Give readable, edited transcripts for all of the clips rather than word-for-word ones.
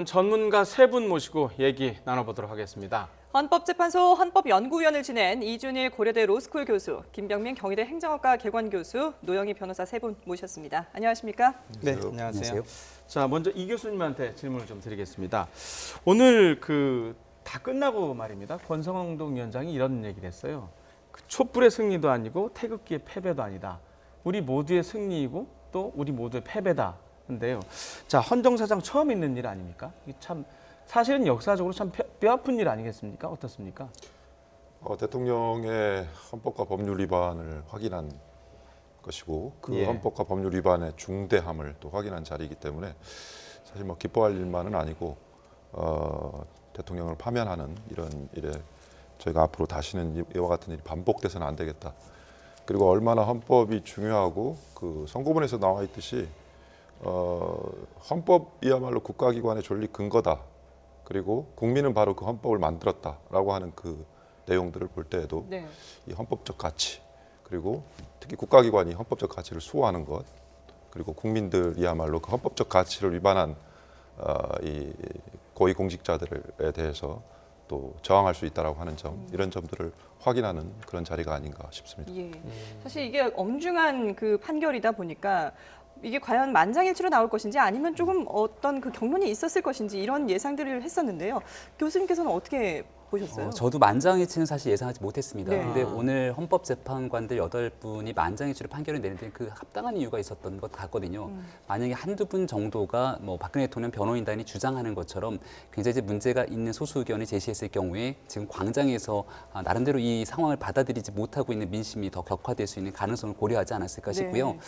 전문가 세 분 모시고 얘기 나눠보도록 하겠습니다. 헌법재판소 헌법연구위원을 지낸 이준일 고려대 로스쿨 교수, 김병민 경희대 행정학과 개관 교수, 노영희 변호사 세 분 모셨습니다. 안녕하십니까? 네, 안녕하세요. 자, 먼저 이 교수님한테 질문을 좀 드리겠습니다. 오늘 다 끝나고 말입니다. 권성동 위원장이 이런 얘기를 했어요. 촛불의 승리도 아니고 태극기의 패배도 아니다. 우리 모두의 승리이고 또 우리 모두의 패배다. 인데요. 자, 헌정사상 처음 있는 일 아닙니까? 이게 참 사실은 역사적으로 참 뼈아픈 일 아니겠습니까? 어떻습니까? 대통령의 헌법과 법률 위반을 확인한 것이고 그 예. 헌법과 법률 위반의 중대함을 또 확인한 자리이기 때문에 사실 뭐 기뻐할 일만은 아니고 대통령을 파면하는 이런 일에 저희가 앞으로 다시는 이와 같은 일이 반복돼서는 안 되겠다. 그리고 얼마나 헌법이 중요하고 그 선고문에서 나와 있듯이 헌법이야말로 국가기관의 존립 근거다. 그리고 국민은 바로 그 헌법을 만들었다라고 하는 그 내용들을 볼 때에도 네. 이 헌법적 가치 그리고 특히 국가기관이 헌법적 가치를 수호하는 것 그리고 국민들이야말로 그 헌법적 가치를 위반한 이 고위공직자들에 대해서 또 저항할 수 있다라고 하는 점 이런 점들을 확인하는 그런 자리가 아닌가 싶습니다. 예. 사실 이게 엄중한 그 판결이다 보니까 이게 과연 만장일치로 나올 것인지 아니면 조금 어떤 그 경론이 있었을 것인지 이런 예상들을 했었는데요. 교수님께서는 어떻게 보셨어요? 저도 만장일치는 사실 예상하지 못했습니다. 네. 근데 오늘 헌법재판관들 8분이 만장일치로 판결을 내는데 그 합당한 이유가 있었던 것 같거든요. 만약에 한두 분 정도가 뭐 박근혜 대통령 변호인단이 주장하는 것처럼 굉장히 이제 문제가 있는 소수 의견을 제시했을 경우에 지금 광장에서 나름대로 이 상황을 받아들이지 못하고 있는 민심이 더 격화될 수 있는 가능성을 고려하지 않았을까 싶고요. 네.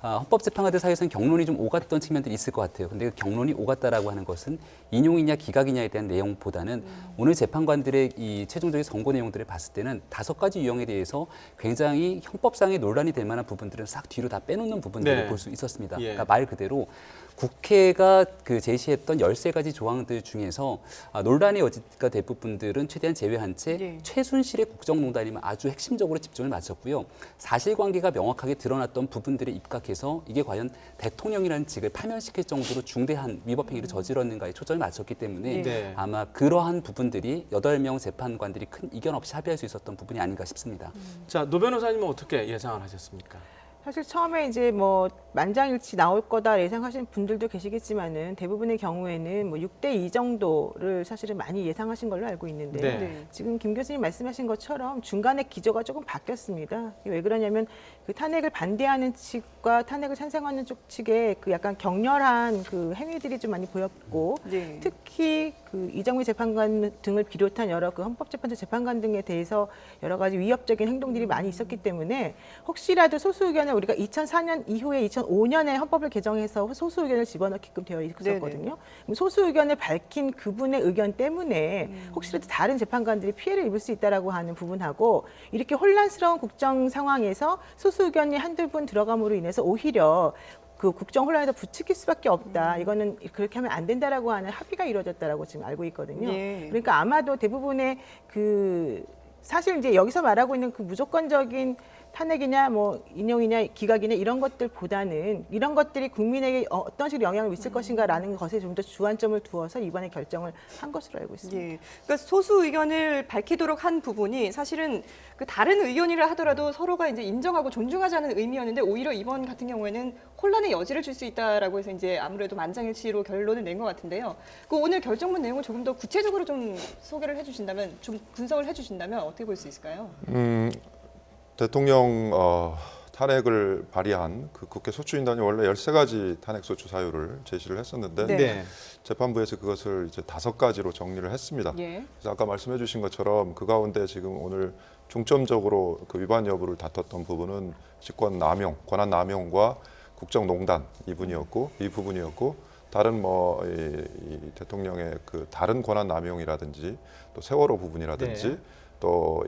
헌법재판관들 사이에서는 경론이 좀 오갔던 측면들이 있을 것 같아요. 근데 그 경론이 오갔다라고 하는 것은 인용이냐 기각이냐에 대한 내용보다는 오늘 재판관들의 이 최종적인 선고 내용들을 봤을 때는 5가지 유형에 대해서 굉장히 헌법상의 논란이 될 만한 부분들은 싹 뒤로 다 빼놓는 부분들을 네. 볼 수 있었습니다. 예. 그러니까 말 그대로 국회가 그 제시했던 13가지 조항들 중에서 논란의 여지가 될 부분들은 최대한 제외한 채 예. 최순실의 국정농단이면 아주 핵심적으로 집중을 맞췄고요. 사실관계가 명확하게 드러났던 부분들에 입각해서 이게 과연 대통령이라는 직을 파면시킬 정도로 중대한 위법 행위를 저질렀는가에 초점을 맞췄기 때문에 네. 아마 그러한 부분들이 8명 재판관들이 큰 이견 없이 합의할 수 있었던 부분이 아닌가 싶습니다. 자, 노 변호사님은 어떻게 예상을 하셨습니까? 사실 처음에 이제 뭐 만장일치 나올 거다 예상하시는 분들도 계시겠지만은 대부분의 경우에는 뭐 6대2 정도를 사실은 많이 예상하신 걸로 알고 있는데 네. 네. 지금 김 교수님 말씀하신 것처럼 중간에 기조가 조금 바뀌었습니다. 왜 그러냐면 그 탄핵을 반대하는 측과 탄핵을 찬성하는 쪽 측에 그 약간 격렬한 그 행위들이 좀 많이 보였고 네. 특히 그 이정미 재판관 등을 비롯한 여러 그 헌법재판소 재판관 등에 대해서 여러 가지 위협적인 행동들이 많이 있었기 때문에 혹시라도 소수 의견을 우리가 2004년 이후에 2005년에 헌법을 개정해서 소수 의견을 집어넣게끔 되어 있었거든요. 그럼 소수 의견을 밝힌 그분의 의견 때문에 혹시라도 다른 재판관들이 피해를 입을 수 있다라고 하는 부분하고 이렇게 혼란스러운 국정 상황에서 소수 의견이 한두 분 들어감으로 인해서 오히려 그 국정 혼란에서 부추길 수밖에 없다. 이거는 그렇게 하면 안 된다라고 하는 합의가 이루어졌다라고 지금 알고 있거든요. 예. 그러니까 아마도 대부분의 그 사실 이제 여기서 말하고 있는 그 무조건적인 탄핵이냐 뭐 인용이냐 기각이냐 이런 것들보다는 이런 것들이 국민에게 어떤 식으로 영향을 미칠 것인가라는 것에 좀 더 주안점을 두어서 이번에 결정을 한 것으로 알고 있습니다. 예. 그러니까 소수 의견을 밝히도록 한 부분이 사실은 그 다른 의견이라 하더라도 서로가 이제 인정하고 존중하자는 의미였는데 오히려 이번 같은 경우에는 혼란의 여지를 줄 수 있다라고 해서 이제 아무래도 만장일치로 결론을 낸 것 같은데요. 그 오늘 결정문 내용을 조금 더 구체적으로 좀 소개를 해주신다면, 좀 분석을 해주신다면 어떻게 볼 수 있을까요? 대통령 탄핵을 발의한 그 국회 소추인단이 원래 13가지 탄핵 소추 사유를 제시를 했었는데 네. 재판부에서 그것을 이제 5가지로 정리를 했습니다. 예. 그래서 아까 말씀해 주신 것처럼 그 가운데 지금 오늘 중점적으로 그 위반 여부를 다퉜던 부분은 직권 남용, 권한 남용과 국정농단 이 부분이었고 다른 이 대통령의 그 다른 권한 남용이라든지 또 세월호 부분이라든지 네. 또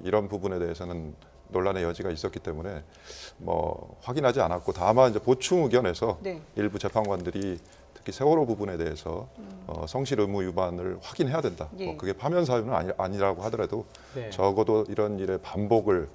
이런 부분에 대해서는 논란의 여지가 있었기 때문에 뭐 확인하지 않았고 다만 이제 보충 의견에서 네. 일부 재판관들이 특히 세월호 부분에 대해서 성실 의무 위반을 확인해야 된다. 예. 뭐 그게 파면 사유는 아니라고 하더라도 네. 적어도 이런 일의 반복을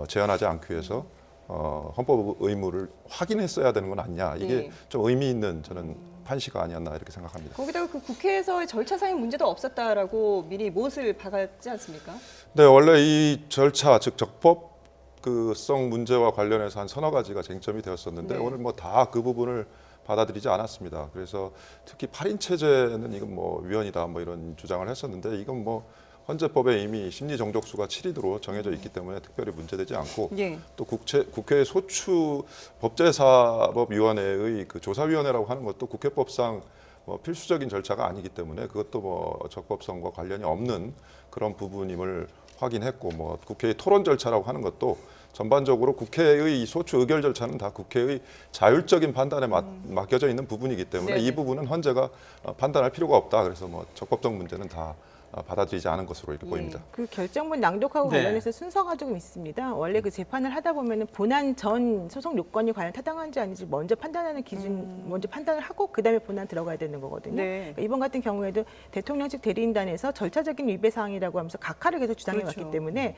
제한하지 않기 위해서 헌법 의무를 확인했어야 되는 건 아니냐. 이게 예. 좀 의미 있는 저는 판시가 아니었나 이렇게 생각합니다. 거기다가 그 국회에서의 절차상의 문제도 없었다라고 미리 못을 박았지 않습니까? 네, 원래 이 절차, 즉 적법성 문제와 관련해서 한 서너 가지가 쟁점이 되었었는데 네. 오늘 뭐 다 그 부분을 받아들이지 않았습니다. 그래서 특히 8인 체제는 이건 뭐 위헌이다 뭐 이런 주장을 했었는데 이건 뭐 헌재법에 이미 심리 정족수가 7인으로 정해져 있기 때문에 특별히 문제되지 않고 예. 또 국회 소추 법제사법위원회의 그 조사위원회라고 하는 것도 국회법상 뭐 필수적인 절차가 아니기 때문에 그것도 뭐 적법성과 관련이 없는 그런 부분임을 확인했고 뭐 국회의 토론 절차라고 하는 것도 전반적으로 국회의 소추 의결 절차는 다 국회의 자율적인 판단에 맡겨져 있는 부분이기 때문에 네네. 이 부분은 헌재가 판단할 필요가 없다. 그래서 뭐 적법적 문제는 다 받아들이지 않은 것으로 이렇게 보입니다. 그 결정문 낭독하고 네. 관련해서 순서가 조금 있습니다. 원래 그 재판을 하다 보면은 본안 전 소송 요건이 과연 타당한지 아닌지 먼저 판단하는 기준, 먼저 판단을 하고 그다음에 본안 들어가야 되는 거거든요. 네. 그러니까 이번 같은 경우에도 대통령 측 대리인단에서 절차적인 위배 사항이라고 하면서 각하를 계속 주장해 그렇죠. 왔기 때문에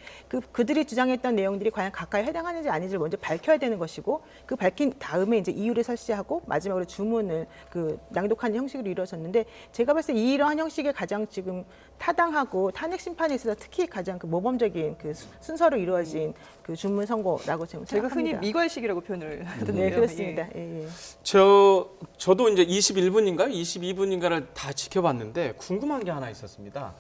그들이 주장했던 내용들이 과연 각하에 해당하는지 아닌지를 먼저 밝혀야 되는 것이고 그 밝힌 다음에 이제 이유를 설시하고 마지막으로 주문을 그 낭독하는 형식으로 이루어졌는데 제가 봤을 때 이러한 형식의 가장 지금 타당하고 탄핵 심판에 있어서 특히 가장 그 모범적인 그 순서로 이루어진 그 주문 선고라고 저는 저희가 흔히 생각합니다. 미괄식이라고 표현을 하던데요. 네, 그렇습니다. 예, 예. 저도 이제 21분인가요? 22분인가를 다 지켜봤는데 궁금한 게 하나 있었습니다.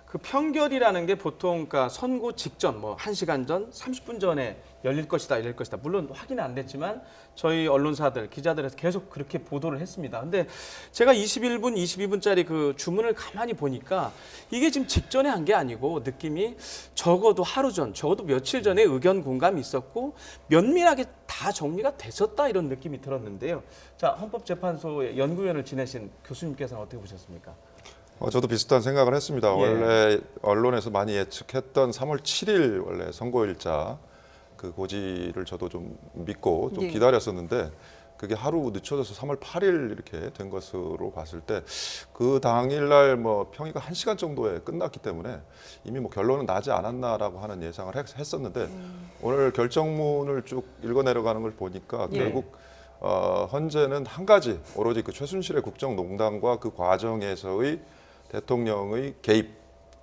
그 평결이라는 게 보통 그러니까 선고 직전 뭐 1시간 전, 30분 전에 열릴 것이다, 이럴 것이다. 물론 확인은 안 됐지만 저희 언론사들, 기자들에서 계속 그렇게 보도를 했습니다. 근데 제가 21분, 22분짜리 그 주문을 가만히 보니까 이게 지금 직전에 한 게 아니고 느낌이 적어도 하루 전, 적어도 며칠 전에 의견 공감이 있었고 면밀하게 다 정리가 됐었다 이런 느낌이 들었는데요. 자, 헌법재판소의 연구위원을 지내신 교수님께서는 어떻게 보셨습니까? 저도 비슷한 생각을 했습니다. 예. 원래 언론에서 많이 예측했던 3월 7일 원래 선고일자 그 고지를 저도 좀 믿고 좀 예. 기다렸었는데 그게 하루 늦춰져서 3월 8일 이렇게 된 것으로 봤을 때 그 당일날 뭐 평의가 1시간 정도에 끝났기 때문에 이미 뭐 결론은 나지 않았나라고 하는 예상을 했었는데 오늘 결정문을 쭉 읽어 내려가는 걸 보니까 예. 결국 헌재는 한 가지 오로지 그 최순실의 국정농단과 그 과정에서의 대통령의 개입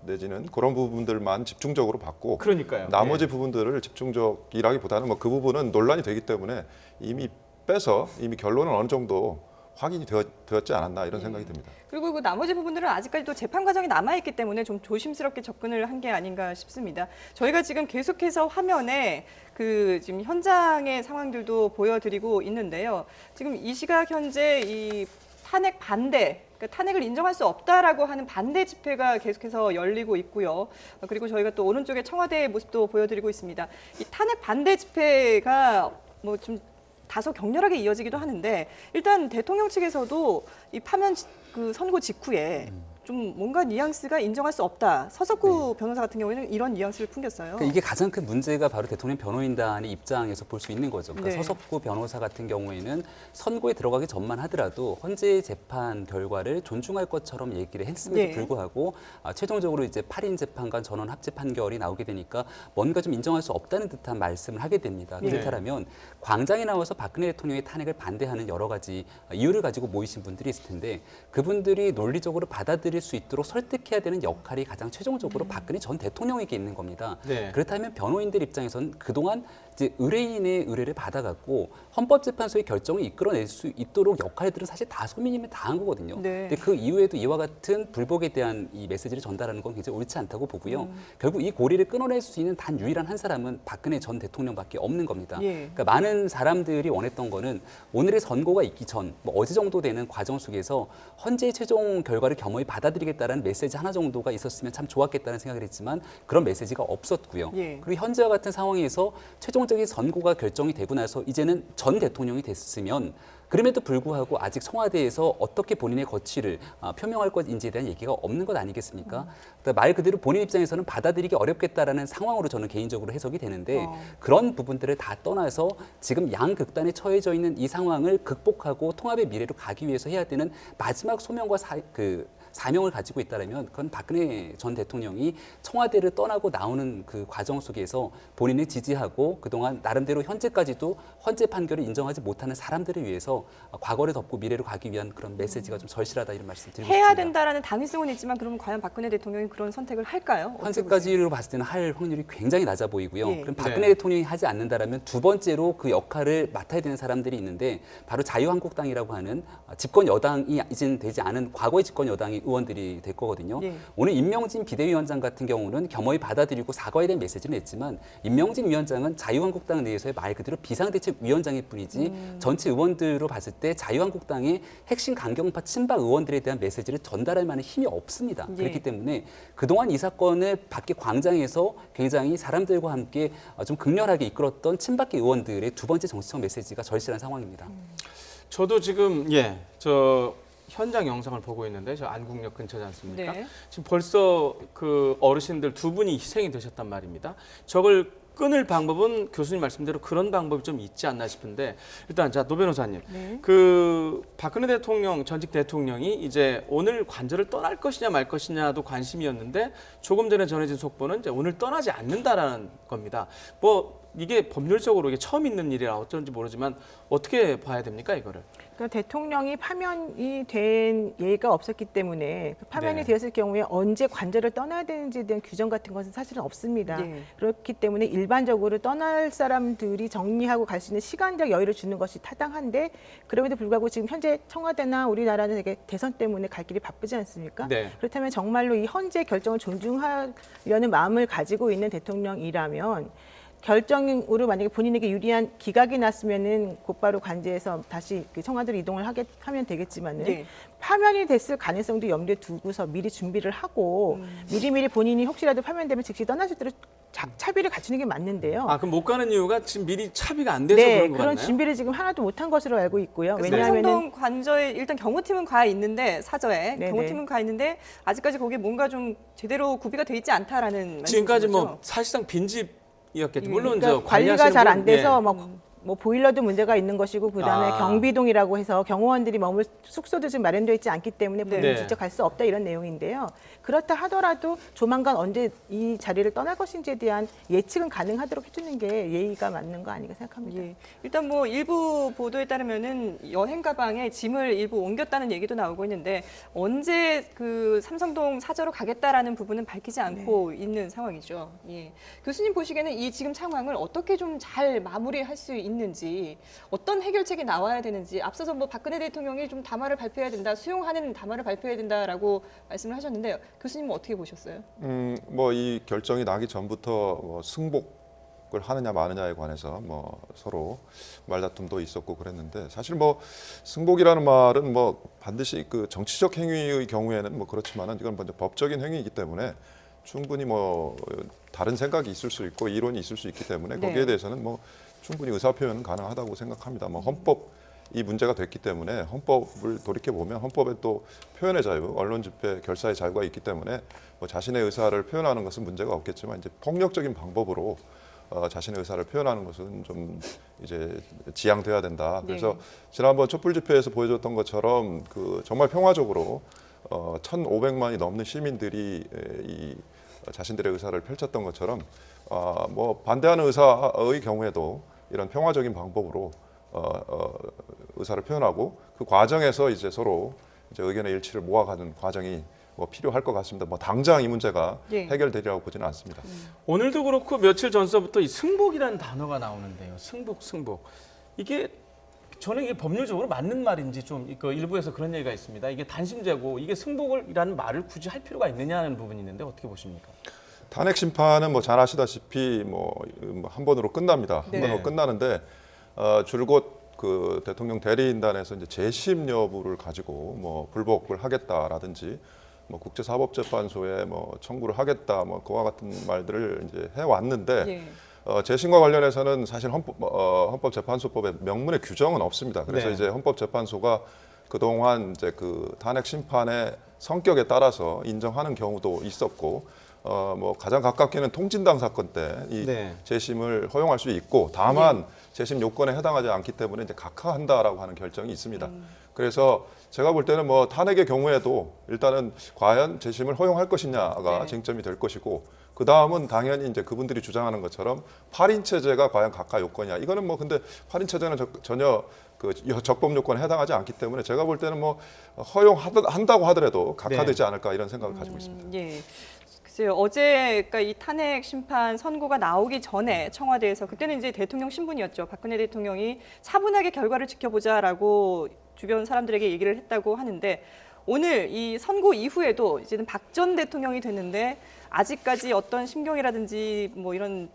내지는 그런 부분들만 집중적으로 봤고 그러니까요. 나머지 예. 부분들을 집중적이라기보다는 뭐 그 부분은 논란이 되기 때문에 이미 빼서 이미 결론은 어느 정도 확인이 되었지 않았나 이런 생각이 듭니다. 그리고 그 나머지 부분들은 아직까지도 재판 과정이 남아있기 때문에 좀 조심스럽게 접근을 한 게 아닌가 싶습니다. 저희가 지금 계속해서 화면에 그 지금 현장의 상황들도 보여드리고 있는데요. 지금 이 시각 현재 이 탄핵 반대, 그러니까 탄핵을 인정할 수 없다라고 하는 반대 집회가 계속해서 열리고 있고요. 그리고 저희가 또 오른쪽에 청와대의 모습도 보여드리고 있습니다. 이 탄핵 반대 집회가 뭐 좀 다소 격렬하게 이어지기도 하는데 일단 대통령 측에서도 이 파면 그 선고 직후에 좀 뭔가 뉘앙스가 인정할 수 없다. 서석구 변호사 같은 경우에는 이런 뉘앙스를 풍겼어요. 그러니까 이게 가장 큰 문제가 바로 대통령 변호인단의 입장에서 볼 수 있는 거죠. 그러니까 네. 서석구 변호사 같은 경우에는 선고에 들어가기 전만 하더라도 헌재 재판 결과를 존중할 것처럼 얘기를 했음에도 네. 불구하고 최종적으로 이제 8인 재판관 전원 합치 판결이 나오게 되니까 뭔가 좀 인정할 수 없다는 듯한 말씀을 하게 됩니다. 네. 그렇다면 광장에 나와서 박근혜 대통령의 탄핵을 반대하는 여러 가지 이유를 가지고 모이신 분들이 있을 텐데 그분들이 논리적으로 받아들일 수 있도록 설득해야 되는 역할이 가장 최종적으로 박근혜 전 대통령에게 있는 겁니다. 네. 그렇다면 변호인들 입장에서는 그동안 이제 의뢰인의 의뢰를 받아갖고 헌법재판소의 결정을 이끌어낼 수 있도록 역할들은 사실 다 소민이면 다 한 거거든요. 네. 근데 그 이후에도 이와 같은 불복에 대한 이 메시지를 전달하는 건 굉장히 옳지 않다고 보고요. 결국 이 고리를 끊어낼 수 있는 단 유일한 한 사람은 박근혜 전 대통령밖에 없는 겁니다. 예. 그러니까 많은 사람들이 원했던 거는 오늘의 선고가 있기 전, 뭐 어제 정도 되는 과정 속에서 헌재의 최종 결과를 겸허히 받아들이겠다는 메시지 하나 정도가 있었으면 참 좋았겠다는 생각을 했지만 그런 메시지가 없었고요. 예. 그리고 현재와 같은 상황에서 최종적인 선고가 결정이 되고 나서 이제는 전 대통령이 됐으면 그럼에도 불구하고 아직 청와대에서 어떻게 본인의 거취를 표명할 것인지에 대한 얘기가 없는 것 아니겠습니까? 그러니까 말 그대로 본인 입장에서는 받아들이기 어렵겠다라는 상황으로 저는 개인적으로 해석이 되는데 그런 부분들을 다 떠나서 지금 양극단에 처해져 있는 이 상황을 극복하고 통합의 미래로 가기 위해서 해야 되는 마지막 소명과 사명을 가지고 있다면 그건 박근혜 전 대통령이 청와대를 떠나고 나오는 그 과정 속에서 본인을 지지하고 그동안 나름대로 현재까지도 헌재 판결을 인정하지 못하는 사람들을 위해서 과거를 덮고 미래로 가기 위한 그런 메시지가 좀 절실하다 이런 말씀 드리고 해야 싶습니다. 된다라는 당위성은 있지만 그러면 과연 박근혜 대통령이 그런 선택을 할까요? 어떻게 보세요? 현재까지로 봤을 때는 할 확률이 굉장히 낮아 보이고요. 예. 그럼 박근혜 네. 대통령이 하지 않는다라면 두 번째로 그 역할을 맡아야 되는 사람들이 있는데 바로 자유한국당이라고 하는 집권 여당이 이제는 되지 않은 과거의 집권 여당의 의원들이 될 거거든요. 예. 오늘 임명진 비대위원장 같은 경우는 겸허히 받아들이고 사과에 대한 메시지는 냈지만 임명진 위원장은 자유한국당 내에서의 말 그대로 비상대책위원장일 뿐이지 전체 의원들로 봤을 때 자유한국당의 핵심 강경파 친박 의원들에 대한 메시지를 전달할 만한 힘이 없습니다. 예. 그렇기 때문에 그동안 이 사건을 밖에 광장에서 굉장히 사람들과 함께 좀 극렬하게 이끌었던 친박계 의원들의 두 번째 정치적 메시지가 절실한 상황입니다. 저도 지금 저 현장 영상을 보고 있는데 저 안국역 근처지 않습니까? 네. 지금 벌써 그 어르신들 두 분이 희생이 되셨단 말입니다. 저걸 끊을 방법은 교수님 말씀대로 그런 방법이 좀 있지 않나 싶은데 일단 자, 노 변호사님. 네. 그 박근혜 대통령 전직 대통령이 이제 오늘 관저를 떠날 것이냐 말 것이냐도 관심이었는데 조금 전에 전해진 속보는 이제 오늘 떠나지 않는다라는 겁니다. 뭐 이게 법률적으로 이게 처음 있는 일이라 어쩐지 모르지만 어떻게 봐야 됩니까, 이거를? 그러니까 대통령이 파면이 된 예가 없었기 때문에 그 파면이 네. 되었을 경우에 언제 관저를 떠나야 되는지에 대한 규정 같은 것은 사실은 없습니다. 네. 그렇기 때문에 일반적으로 떠날 사람들이 정리하고 갈 수 있는 시간적 여유를 주는 것이 타당한데 그럼에도 불구하고 지금 현재 청와대나 우리나라는 되게 대선 때문에 갈 길이 바쁘지 않습니까? 네. 그렇다면 정말로 이 헌재 결정을 존중하려는 마음을 가지고 있는 대통령이라면 결정으로 만약에 본인에게 유리한 기각이 났으면은 곧바로 관제해서 다시 그 청와대로 이동을 하면 되겠지만은 네. 파면이 됐을 가능성도 염두에 두고서 미리 준비를 하고 미리미리 본인이 혹시라도 파면되면 즉시 떠날 수 있도록 차비를 갖추는 게 맞는데요. 아, 그럼 못 가는 이유가 지금 미리 차비가 안 돼서 네, 그런 거 그런 같나요? 준비를 지금 하나도 못한 것으로 알고 있고요. 그 왜냐하면은 삼성동 관저에 일단 경호팀은 가 있는데 사저에 네네. 경호팀은 가 있는데 아직까지 거기에 뭔가 좀 제대로 구비가 돼 있지 않다라는 지금까지 말씀이신 뭐 거죠? 사실상 빈집이었겠죠. 예. 물론 그러니까 저 관리가 관리하시는 잘 안 분, 돼서 예. 뭐 보일러도 문제가 있는 것이고 그다음에 아. 경비동이라고 해서 경호원들이 머물 숙소도 지금 마련되어 있지 않기 때문에 본인이 네. 직접 갈 수 없다 이런 내용인데요. 그렇다 하더라도 조만간 언제 이 자리를 떠날 것인지에 대한 예측은 가능하도록 해주는 게 예의가 맞는 거 아닌가 생각합니다. 예. 일단 뭐 일부 보도에 따르면은 여행 가방에 짐을 일부 옮겼다는 얘기도 나오고 있는데 언제 그 삼성동 사저로 가겠다라는 부분은 밝히지 않고 있는 상황이죠. 예. 교수님 보시기에는 이 지금 상황을 어떻게 좀 잘 마무리할 수 있는지 어떤 해결책이 나와야 되는지 앞서서 뭐 박근혜 대통령이 좀 담화를 발표해야 된다, 수용하는 담화를 발표해야 된다라고 말씀을 하셨는데 교수님은 어떻게 보셨어요? 뭐 이 결정이 나기 전부터 뭐 승복을 하느냐 마느냐에 관해서 뭐 서로 말다툼도 있었고 그랬는데 사실 뭐 승복이라는 말은 뭐 반드시 그 정치적 행위의 경우에는 뭐 그렇지만은 이건 먼저 법적인 행위이기 때문에 충분히 뭐 다른 생각이 있을 수 있고 이론이 있을 수 있기 때문에 네. 거기에 대해서는 뭐 충분히 의사 표현은 가능하다고 생각합니다. 뭐 헌법 이 문제가 됐기 때문에 헌법을 돌이켜 보면 헌법에 또 표현의 자유, 언론 집회, 결사의 자유가 있기 때문에 뭐 자신의 의사를 표현하는 것은 문제가 없겠지만 이제 폭력적인 방법으로 자신의 의사를 표현하는 것은 좀 이제 지양돼야 된다. 그래서 네. 지난번 촛불 집회에서 보여줬던 것처럼 그 정말 평화적으로 1,500만이 넘는 시민들이 이 자신들의 의사를 펼쳤던 것처럼 뭐 반대하는 의사의 경우에도 이런 평화적인 방법으로 의사를 표현하고 그 과정에서 이제 서로 이제 의견의 일치를 모아가는 과정이 뭐 필요할 것 같습니다. 뭐 당장 이 문제가 예. 해결되리라고 보지는 않습니다. 오늘도 그렇고 며칠 전서부터 이 승복이라는 단어가 나오는데요. 승복. 이게 저는 이게 법률적으로 맞는 말인지 좀 그 일부에서 그런 얘기가 있습니다. 이게 단심제고 이게 승복이라는 말을 굳이 할 필요가 있느냐는 부분이 있는데 어떻게 보십니까? 탄핵 심판은 뭐 잘 아시다시피 뭐 한 번으로 끝납니다. 한 네. 번으로 끝나는데 줄곧 그 대통령 대리인단에서 이제 재심 여부를 가지고 뭐 불복을 하겠다라든지 뭐 국제사법재판소에 뭐 청구를 하겠다 뭐 그와 같은 말들을 이제 해왔는데 예. 재심과 관련해서는 사실 헌법재판소법에 명문의 규정은 없습니다. 그래서 네. 이제 헌법재판소가 그동안 이제 그 탄핵 심판의 성격에 따라서 인정하는 경우도 있었고 뭐 가장 가깝게는 통진당 사건 때 이 네. 재심을 허용할 수 있고 다만 재심 요건에 해당하지 않기 때문에 이제 각하한다라고 하는 결정이 있습니다. 그래서 제가 볼 때는 뭐 탄핵의 경우에도 일단은 과연 재심을 허용할 것이냐가 네. 쟁점이 될 것이고 그 다음은 당연히 이제 그분들이 주장하는 것처럼 8인 체제가 과연 각하 요건이야. 이거는 뭐 근데 8인 체제는 전혀 그 적법 요건에 해당하지 않기 때문에 제가 볼 때는 뭐 허용한다고 하더라도 각하되지 않을까 이런 생각을 가지고 있습니다. 예. 글쎄요, 어제 그러니까 이 탄핵 심판 선고가 나오기 전에 청와대에서 그때는 이제 대통령 신분이었죠. 박근혜 대통령이 차분하게 결과를 지켜보자라고 주변 사람들에게 얘기를 했다고 하는데 오늘 이 선고 이후에도 이제는 박 전 대통령이 됐는데 아직까지 어떤 심경이라든지 뭐 이런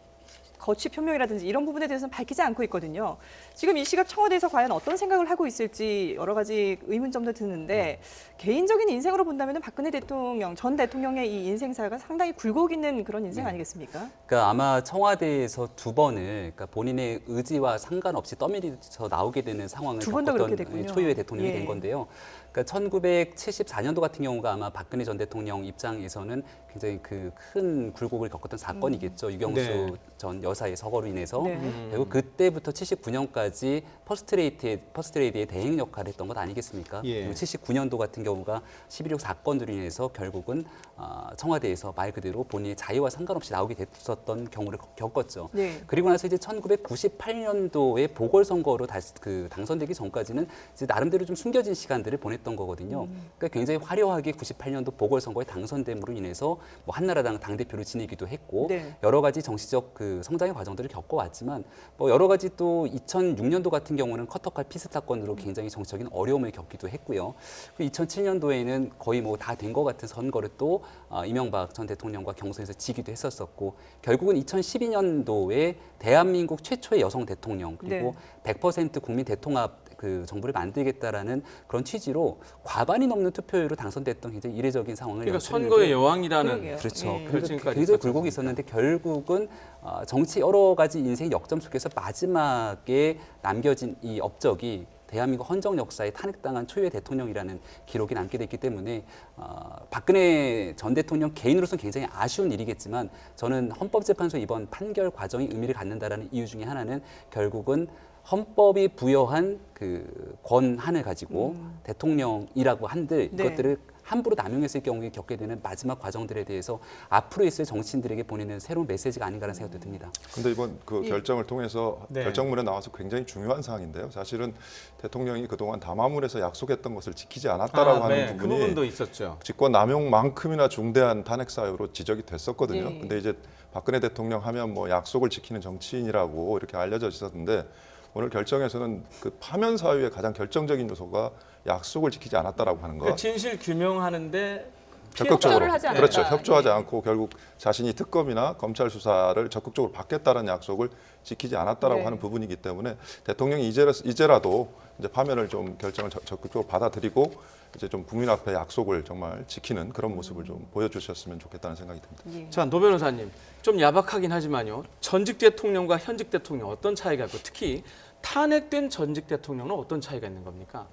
거취 표명이라든지 이런 부분에 대해서는 밝히지 않고 있거든요. 지금 이 시각 청와대에서 과연 어떤 생각을 하고 있을지 여러 가지 의문점도 드는데 개인적인 인생으로 본다면 박근혜 대통령, 전 대통령의 이 인생사가 상당히 굴곡 있는 그런 인생 아니겠습니까? 그러니까 아마 청와대에서 두 번을 그러니까 본인의 의지와 상관없이 떠밀리쳐 나오게 되는 상황을 두 번 다 그렇게 겪었던 됐군요. 초유의 대통령이 예. 된 건데요. 그러니까 1974년도 같은 경우가 아마 박근혜 전 대통령 입장에서는 굉장히 그 큰 굴곡을 겪었던 사건이겠죠. 유경수 네. 전 여사의 서거로 인해서 네. 그리고 그때부터 79년까지 퍼스트레이디의 대행 역할을 했던 것 아니겠습니까? 예. 그리고 79년도 같은 경우가 11.6 사건으로 인해서 결국은 청와대에서 말 그대로 본인의 자유와 상관없이 나오게 됐었던 경우를 겪었죠. 네. 그리고 나서 이제 1998년도에 보궐선거로 다시 당선되기 전까지는 이제 나름대로 좀 숨겨진 시간들을 보냈던 거거든요. 그러니까 굉장히 화려하게 98년도 보궐선거에 당선됨으로 인해서 뭐 한나라당 당대표를 지내기도 했고 네. 여러 가지 정치적 그 성장의 과정들을 겪어왔지만 뭐 여러 가지 또 2006년도 같은 경우는 커터칼 피습 사건으로 굉장히 정치적인 어려움을 겪기도 했고요. 2007년도에는 거의 뭐 다 된 것 같은 선거를 또 이명박 전 대통령과 경선에서 지기도 했었었고 결국은 2012년도에 대한민국 최초의 여성 대통령 그리고 100% 국민 대통합 그 정부를 만들겠다라는 그런 취지로 과반이 넘는 투표율로 당선됐던 굉장히 이례적인 상황을 그러니까 연출했는데 선거의 여왕이라는 그러게요. 그렇죠. 예. 그래서 지금까지 굉장히 있었지 굴곡이 않습니까? 있었는데 결국은 정치 여러 가지 인생 역점 속에서 마지막에 남겨진 이 업적이 대한민국 헌정 역사에 탄핵당한 초유의 대통령이라는 기록이 남게 됐기 때문에 박근혜 전 대통령 개인으로서는 굉장히 아쉬운 일이겠지만 저는 헌법재판소 이번 판결 과정이 의미를 갖는다라는 이유 중에 하나는 결국은 헌법이 부여한 그 권한을 가지고 대통령이라고 한들 네. 이것들을 함부로 남용했을 경우에 겪게 되는 마지막 과정들에 대해서 앞으로 있을 정치인들에게 보내는 새로운 메시지가 아닌가라는 생각도 듭니다. 근데 이번 그 예. 결정을 통해서 네. 결정문에 나와서 굉장히 중요한 사항인데요. 사실은 대통령이 그동안 담화문에서 약속했던 것을 지키지 않았다라고 하는 네. 그 부분이 부분도 있었죠. 직권 남용만큼이나 중대한 탄핵 사유로 지적이 됐었거든요. 예. 근데 이제 박근혜 대통령 하면 뭐 약속을 지키는 정치인이라고 이렇게 알려져 있었는데 오늘 결정에서는 그 파면 사유의 가장 결정적인 요소가 약속을 지키지 않았다라고 하는 것. 그 진실 규명하는데 적극적으로 협조를 하지 않았다. 그렇죠. 협조하지 예. 않고 결국 자신이 특검이나 검찰 수사를 적극적으로 받겠다는 약속을 지키지 않았다라고 네. 하는 부분이기 때문에 대통령이 이제라도 이제 파면을 좀 결정을 적극적으로 받아들이고 이제 좀 국민 앞에 약속을 정말 지키는 그런 모습을 좀 보여주셨으면 좋겠다는 생각이 듭니다. 예. 자, 노 변호사님. 좀 야박하긴 하지만요. 전직 대통령과 현직 대통령 어떤 차이가 있고 특히 탄핵된 전직 대통령은 어떤 차이가 있는 겁니까?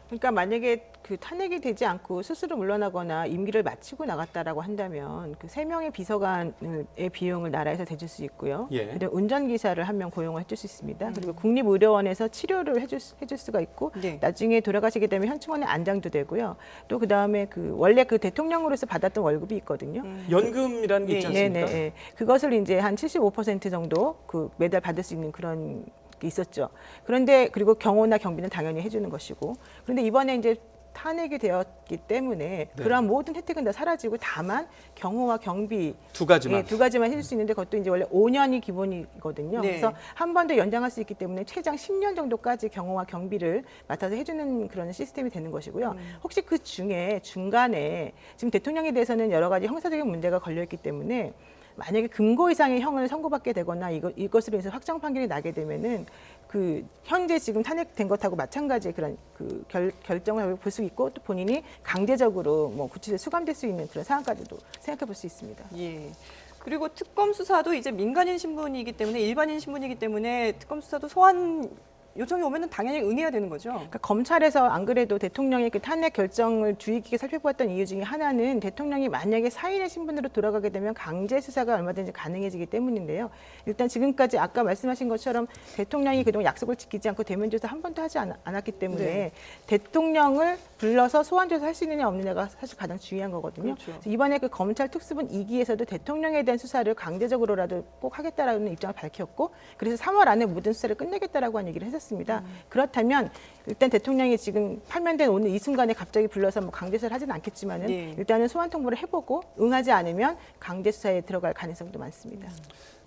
그러니까 만약에 그 탄핵이 되지 않고 스스로 물러나거나 임기를 마치고 나갔다라고 한다면 그 3명의 비서관의 비용을 나라에서 대줄 수 있고요. 예. 그리고 운전기사를 1명 고용을 해줄 수 있습니다. 그리고 국립의료원에서 치료를 해줄 수가 있고 네. 나중에 돌아가시게 되면 현충원에 안장도 되고요. 또 그다음에 그 원래 그 대통령으로서 받았던 월급이 있거든요. 연금이라는 게 있지 않습니까? 네. 그것을 이제 한 75% 정도 그 매달 받을 수 있는 그런 게 있었죠. 그런데 그리고 경호나 경비는 당연히 해주는 것이고, 그런데 이번에 이제 탄핵이 되었기 때문에 네. 그러한 모든 혜택은 다 사라지고 다만 경호와 경비 두 가지만. 두 가지만 해줄 수 있는데 그것도 이제 원래 5년이 기본이거든요. 네. 그래서 한 번 더 연장할 수 있기 때문에 최장 10년 정도까지 경호와 경비를 맡아서 해주는 그런 시스템이 되는 것이고요. 혹시 그 중에 중간에 지금 대통령에 대해서는 여러 가지 형사적인 문제가 걸려있기 때문에 만약에 금고 이상의 형을 선고받게 되거나 이것으로 인해서 확정 판결이 나게 되면은 그 현재 지금 탄핵된 것하고 마찬가지의 그런 그 결정을 볼 수 있고 또 본인이 강제적으로 뭐 구치소에 수감될 수 있는 그런 상황까지도 생각해 볼 수 있습니다. 예. 그리고 특검 수사도 이제 민간인 신분이기 때문에 일반인 신분이기 때문에 특검 수사도 소환 요청이 오면은 당연히 응해야 되는 거죠. 그러니까 검찰에서 안 그래도 대통령의 그 탄핵 결정을 주의 깊게 살펴보았던 이유 중에 하나는 대통령이 만약에 사인의 신분으로 돌아가게 되면 강제 수사가 얼마든지 가능해지기 때문인데요. 일단 지금까지 아까 말씀하신 것처럼 대통령이 그동안 약속을 지키지 않고 대면 조사 한 번도 하지 않았기 때문에 네. 대통령을 불러서 소환 조사할 수 있느냐 없느냐가 사실 가장 중요한 거거든요. 그렇죠. 그래서 이번에 그 검찰 특수본 2기에서도 대통령에 대한 수사를 강제적으로라도 꼭 하겠다라는 입장을 밝혔고, 그래서 3월 안에 모든 수사를 끝내겠다라고 한 얘기를 했었습니다. 그렇다면 일단 대통령이 지금 파면된 오늘 이 순간에 갑자기 불러서 뭐 강제 수사를 하지는 않겠지만은 예. 일단은 소환 통보를 해보고 응하지 않으면 강제 수사에 들어갈 가능성도 많습니다.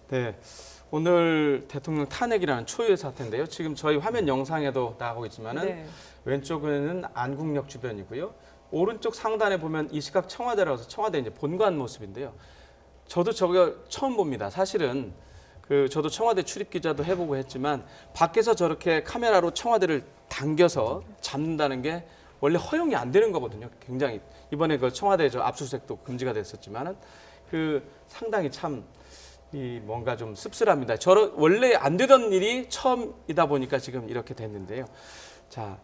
네. 오늘 대통령 탄핵이라는 초유의 사태인데요. 지금 저희 화면 영상에도 나가고 있지만은 네. 왼쪽에는 안국역 주변이고요. 오른쪽 상단에 보면 이 시각 청와대라서 청와대 이제 본관 모습인데요. 저도 저거 처음 봅니다. 사실은 저도 청와대 출입 기자도 해보고 했지만 밖에서 저렇게 카메라로 청와대를 당겨서 잡는다는 게 원래 허용이 안 되는 거거든요. 굉장히 이번에 그 청와대 저 압수수색도 금지가 됐었지만은 상당히 참 뭔가 좀 씁쓸합니다. 원래 안 되던 일이 처음이다 보니까 지금 이렇게 됐는데요. 자,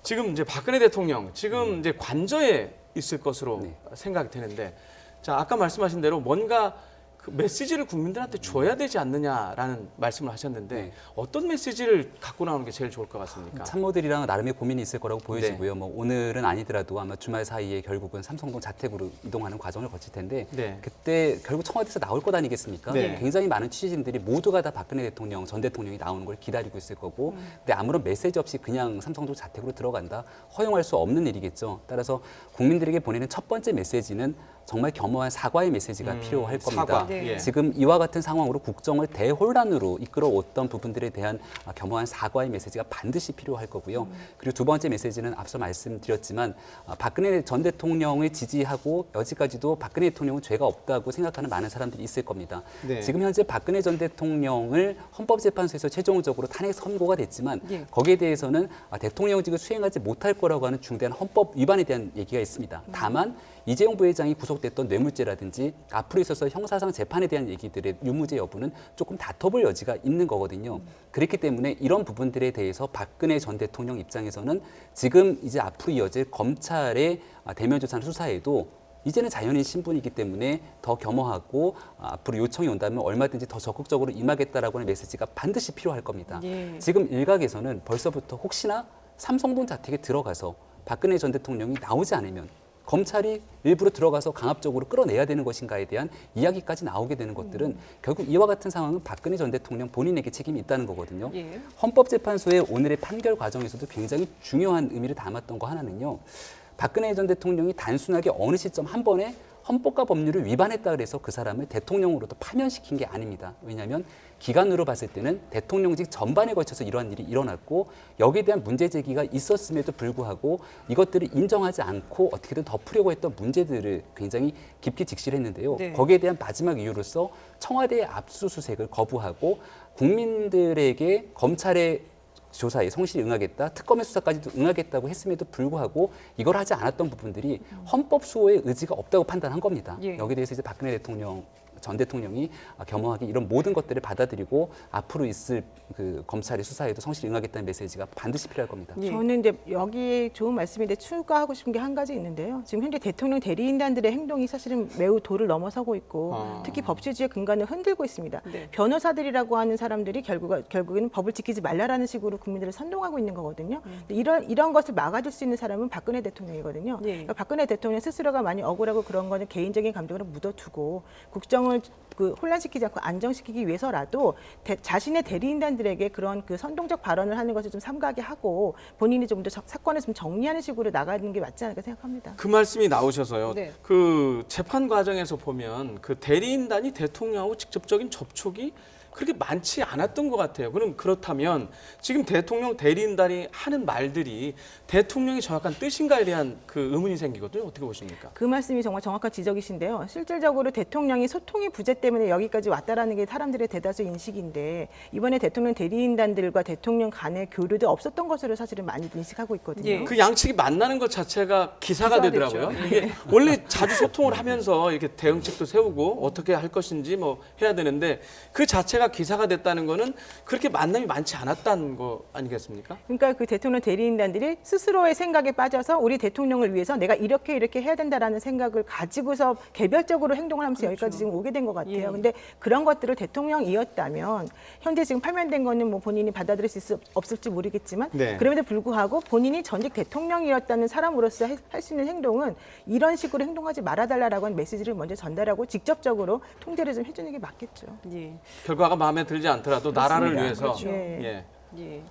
지금 이제 박근혜 대통령 지금 이제 관저에 있을 것으로 네. 생각이 되는데, 자, 아까 말씀하신 대로 뭔가 그 메시지를 국민들한테 줘야 되지 않느냐라는 말씀을 하셨는데 네. 어떤 메시지를 갖고 나오는 게 제일 좋을 것 같습니까? 참모들이랑 나름의 고민이 있을 거라고 보여지고요. 뭐 오늘은 아니더라도 아마 주말 사이에 결국은 삼성동 자택으로 이동하는 과정을 거칠 텐데 네. 그때 결국 청와대에서 나올 것 아니겠습니까? 네. 굉장히 많은 취재진들이 모두가 다 박근혜 대통령, 전 대통령이 나오는 걸 기다리고 있을 거고, 근데 아무런 메시지 없이 그냥 삼성동 자택으로 들어간다? 허용할 수 없는 일이겠죠. 따라서 국민들에게 보내는 첫 번째 메시지는 정말 겸허한 사과의 메시지가 필요할 겁니다. 사과. 네. 예. 지금 이와 같은 상황으로 국정을 대혼란으로 이끌어왔던 부분들에 대한 겸허한 사과의 메시지가 반드시 필요할 거고요. 그리고 두 번째 메시지는 앞서 말씀드렸지만 박근혜 전 대통령을 지지하고 여지까지도 박근혜 대통령은 죄가 없다고 생각하는 많은 사람들이 있을 겁니다. 네. 지금 현재 박근혜 전 대통령을 헌법재판소에서 최종적으로 탄핵 선고가 됐지만 예. 거기에 대해서는 대통령직을 수행하지 못할 거라고 하는 중대한 헌법 위반에 대한 얘기가 있습니다. 다만 이재용 부회장이 구속됐던 뇌물죄라든지 앞으로 있어서 형사상 재판에 대한 얘기들의 유무죄 여부는 조금 다퉈볼 여지가 있는 거거든요. 그렇기 때문에 이런 부분들에 대해서 박근혜 전 대통령 입장에서는 지금 이제 앞으로 이어질 검찰의 대면 조사나 수사에도 이제는 자연인 신분이기 때문에 더 겸허하고 앞으로 요청이 온다면 얼마든지 더 적극적으로 임하겠다라고 하는 메시지가 반드시 필요할 겁니다. 예. 지금 일각에서는 벌써부터 혹시나 삼성동 자택에 들어가서 박근혜 전 대통령이 나오지 않으면 검찰이 일부러 들어가서 강압적으로 끌어내야 되는 것인가에 대한 이야기까지 나오게 되는 것들은 결국 이와 같은 상황은 박근혜 전 대통령 본인에게 책임이 있다는 거거든요. 예. 헌법재판소의 오늘의 판결 과정에서도 굉장히 중요한 의미를 담았던 거 하나는요. 박근혜 전 대통령이 단순하게 어느 시점 한 번에 헌법과 법률을 위반했다 그래서 그 사람을 대통령으로도 파면시킨 게 아닙니다. 왜냐하면 기간으로 봤을 때는 대통령직 전반에 걸쳐서 이러한 일이 일어났고 여기에 대한 문제 제기가 있었음에도 불구하고 이것들을 인정하지 않고 어떻게든 덮으려고 했던 문제들을 굉장히 깊이 직시를 했는데요. 네. 거기에 대한 마지막 이유로서 청와대의 압수수색을 거부하고 국민들에게 검찰의 조사에 성실히 응하겠다, 특검의 수사까지도 응하겠다고 했음에도 불구하고 이걸 하지 않았던 부분들이 헌법 수호의 의지가 없다고 판단한 겁니다. 예. 여기에 대해서 이제 박근혜 전 대통령이 겸허하게 이런 모든 것들을 받아들이고 앞으로 있을 그 검찰의 수사에도 성실히 응하겠다는 메시지가 반드시 필요할 겁니다. 예. 저는 이제 여기에 좋은 말씀인데 추가하고 싶은 게 한 가지 있는데요. 지금 현재 대통령 대리인단들의 행동이 사실은 매우 도를 넘어서고 있고 특히 법치주의 근간을 흔들고 있습니다. 네. 변호사들이라고 하는 사람들이 결국에는 법을 지키지 말라라는 식으로 국민들을 선동하고 있는 거거든요. 근데 이런 것을 막아줄 수 있는 사람은 박근혜 대통령이거든요. 예. 그러니까 박근혜 대통령 스스로가 많이 억울하고 그런 거는 개인적인 감정으로 묻어두고 국정을 혼란시키지 않고 안정시키기 위해서라도 자신의 대리인단들에게 그런 그 선동적 발언을 하는 것을 좀 삼가게 하고 본인이 좀 더 사건을 좀 정리하는 식으로 나가는 게 맞지 않을까 생각합니다. 그 말씀이 나오셔서요. 네. 그 재판 과정에서 보면 그 대리인단이 대통령하고 직접적인 접촉이 그렇게 많지 않았던 것 같아요. 그렇다면 지금 대통령 대리인단이 하는 말들이 대통령이 정확한 뜻인가에 대한 그 의문이 생기거든요. 어떻게 보십니까? 그 말씀이 정말 정확한 지적이신데요. 실질적으로 대통령이 소통의 부재 때문에 여기까지 왔다라는 게 사람들의 대다수 인식인데 이번에 대통령 대리인단들과 대통령 간의 교류도 없었던 것으로 사실은 많이 인식하고 있거든요. 예. 그 양측이 만나는 것 자체가 기사가 기사화됐죠. 되더라고요. 이게 원래 자주 소통을 하면서 이렇게 대응책도 세우고 어떻게 할 것인지 뭐 해야 되는데 그 자체가 자체가 기사가 됐다는 거는 그렇게 만남이 많지 않았다는 거 아니겠습니까? 그러니까 그 대통령 대리인단들이 스스로의 생각에 빠져서 우리 대통령을 위해서 내가 이렇게 해야 된다라는 생각을 가지고서 개별적으로 행동을 하면서 여기까지 지금 오게 된 것 같아요. 예. 근데 그런 것들을 대통령이었다면 현재 지금 파면된 거는 뭐 본인이 받아들일 수 없을지 모르겠지만 네. 그럼에도 불구하고 본인이 전직 대통령이었다는 사람으로서 할 수 있는 행동은 이런 식으로 행동하지 말아달라고 하는 메시지를 먼저 전달하고 직접적으로 통제를 좀 해주는 게 맞겠죠. 예. 결과가 마음에 들지 않더라도 나라를 위해서 그렇죠. 예. 예.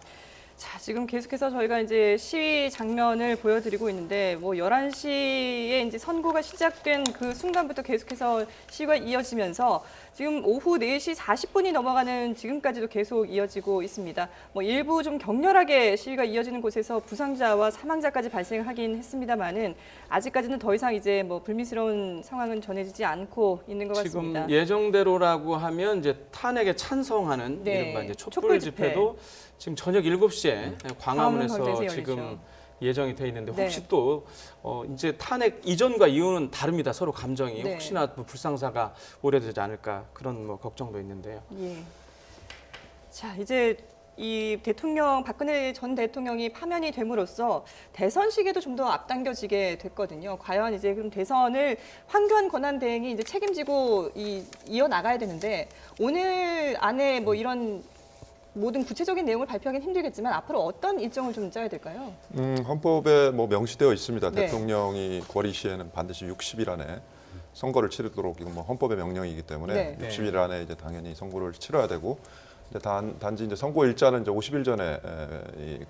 자, 지금 계속해서 저희가 이제 시위 장면을 보여드리고 있는데, 뭐 11시에 이제 선고가 시작된 그 순간부터 계속해서 시위가 이어지면서 지금 오후 4시 40분이 넘어가는 지금까지도 계속 이어지고 있습니다. 뭐 일부 좀 격렬하게 시위가 이어지는 곳에서 부상자와 사망자까지 발생하긴 했습니다만은 아직까지는 더 이상 이제 뭐 불미스러운 상황은 전해지지 않고 있는 것 같습니다. 지금 예정대로라고 하면 이제 탄핵에 찬성하는 네. 이른바 이제 촛불 촛불 집회. 집회도 지금 저녁 7시에 광화문에서 광화문에서 지금 열리죠. 예정이 돼 있는데 네. 혹시 또 이제 탄핵 이전과 이후는 다릅니다. 서로 감정이 네. 혹시나 뭐 불상사가 오래되지 않을까 그런 뭐 걱정도 있는데요. 예. 자, 이제 이 대통령 박근혜 전 대통령이 파면이 됨으로써 대선 시기도 좀 더 앞당겨지게 됐거든요. 과연 이제 그럼 대선을 황교안 권한대행이 이제 책임지고 이어 나가야 되는데 오늘 안에 뭐 이런 모든 구체적인 내용을 발표하기는 힘들겠지만 앞으로 어떤 일정을 좀 짜야 될까요? 헌법에 뭐 명시되어 있습니다. 네. 대통령이 거리 시에는 반드시 60일 안에 선거를 치르도록 이건 뭐 헌법의 명령이기 때문에 네. 60일 안에 이제 당연히 선거를 치러야 되고 근데 단지 이제 선거 일자는 이제 50일 전에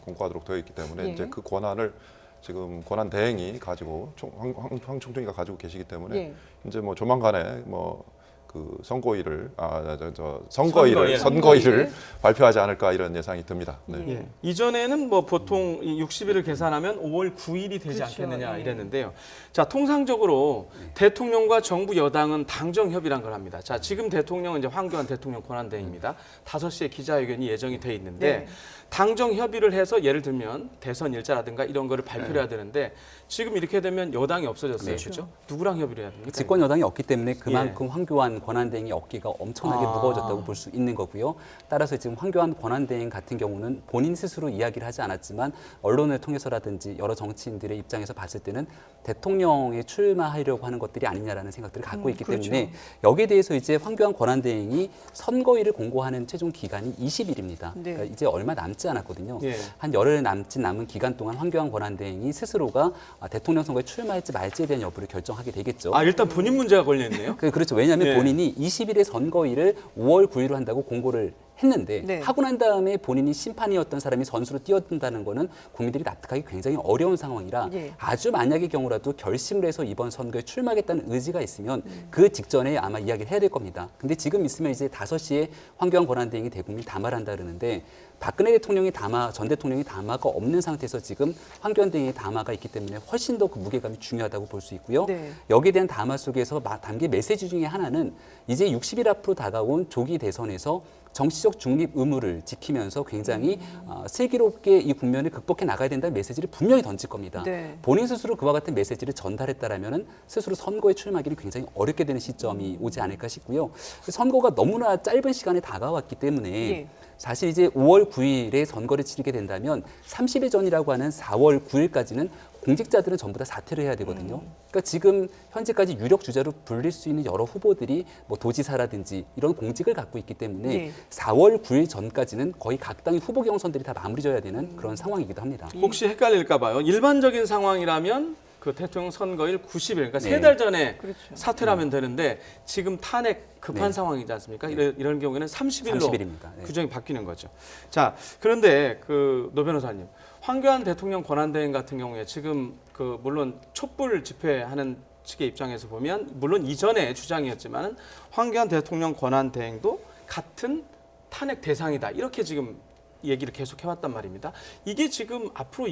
공고하도록 되어 있기 때문에 예. 이제 그 권한을 지금 권한 대행이 가지고 황 총통이가 가지고 계시기 때문에 예. 이제 뭐 조만간에 뭐 그 선거일을 선거일. 선거일을 발표하지 않을까 이런 예상이 듭니다. 네. 예. 예. 이전에는 뭐 보통 이 60일을 계산하면 5월 9일이 되지 그렇죠. 않겠느냐 예. 이랬는데요. 자, 통상적으로 대통령과 정부 여당은 당정 협의란 걸 합니다. 자, 지금 대통령은 이제 황교안 대통령 권한대행입니다. 5시에 기자회견이 예정이 돼 있는데 네. 당정 협의를 해서 예를 들면 대선 일자라든가 이런 거를 발표를 해야 되는데 지금 이렇게 되면 여당이 없어졌어요. 네. 그렇죠? 누구랑 협의를 해야 됩니까? 집권 여당이 없기 때문에 그만큼 황교안 권한대행의 어깨가 엄청나게 아. 무거워졌다고 볼 수 있는 거고요. 따라서 지금 황교안 권한대행 같은 경우는 본인 스스로 이야기를 하지 않았지만 언론을 통해서라든지 여러 정치인들의 입장에서 봤을 때는 대통령에 출마하려고 하는 것들이 아니냐라는 생각들을 갖고 있기 그렇죠. 때문에 여기에 대해서 이제 황교안 권한대행이 선거일을 공고하는 최종 기간이 20일입니다. 네. 그러니까 이제 얼마 남지 않았거든요. 예. 한 열흘 남은 기간 동안 황교안 권한대행이 스스로가 대통령 선거에 출마할지 말지에 대한 여부를 결정하게 되겠죠. 아, 일단 본인 문제가 걸려 있네요. 그렇죠. 왜냐하면 예. 본인이 20일의 선거일을 5월 9일로 한다고 공고를 했는데 네. 하고 난 다음에 본인이 심판이었던 사람이 선수로 뛰어든다는 거는 국민들이 납득하기 굉장히 어려운 상황이라 예. 아주 만약의 경우라도 결심을 해서 이번 선거에 출마하겠다는 의지가 있으면 그 직전에 아마 이야기를 해야 될 겁니다. 근데 지금 있으면 이제 5시에 황교안 권한대행이 대국민 담화를 한다 그러는데 박근혜 대통령이 전 대통령이 담화가 없는 상태에서 지금 황교안 대행의 담화가 있기 때문에 훨씬 더 그 무게감이 중요하다고 볼 수 있고요. 네. 여기에 대한 담화 속에서 담긴 메시지 중에 하나는 이제 60일 앞으로 다가온 조기 대선에서 정치적 중립 의무를 지키면서 굉장히 슬기롭게 이 국면을 극복해 나가야 된다는 메시지를 분명히 던질 겁니다. 네. 본인 스스로 그와 같은 메시지를 전달했다라면 스스로 선거에 출마하기는 굉장히 어렵게 되는 시점이 오지 않을까 싶고요. 선거가 너무나 짧은 시간에 다가왔기 때문에 예. 사실 이제 5월 9일에 선거를 치르게 된다면 30일 전이라고 하는 4월 9일까지는 공직자들은 전부 다 사퇴를 해야 되거든요. 그러니까 지금 현재까지 유력 주자로 불릴 수 있는 여러 후보들이 뭐 도지사라든지 이런 공직을 갖고 있기 때문에 네. 4월 9일 전까지는 거의 각 당의 후보 경선들이 다 마무리져야 되는 그런 상황이기도 합니다. 혹시 헷갈릴까 봐요. 일반적인 상황이라면 그 대통령 선거일 90일, 그러니까 네. 3달 전에 그렇죠. 사퇴를 하면 되는데 지금 탄핵 급한 네. 상황이지 않습니까? 이런 경우에는 30일로 30일입니다. 네. 규정이 바뀌는 거죠. 자, 그런데 노 변호사님, 황교안 대통령 권한대행 같은 경우에 지금 물론 촛불 집회하는 측의 입장에서 보면 물론 이전에 주장이었지만 황교안 대통령 권한대행도 같은 탄핵 대상이다. 이렇게 지금 얘기를 계속 해왔단 말입니다. 이게 지금 앞으로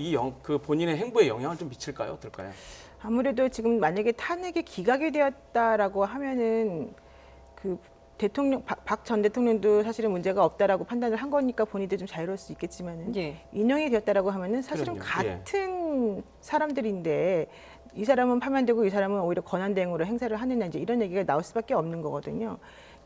본인의 행보에 영향을 좀 미칠까요? 어떨까요? 아무래도 지금 만약에 탄핵이 기각이 되었다라고 하면은 그 대통령 박 전 대통령도 사실은 문제가 없다라고 판단을 한 거니까 본인도 좀 자유로울 수 있겠지만은 예. 인용이 되었다라고 하면은 사실은 그럼요. 예. 같은 사람들인데 이 사람은 파면되고 이 사람은 오히려 권한대행으로 행사를 하느냐 이제 이런 얘기가 나올 수밖에 없는 거거든요.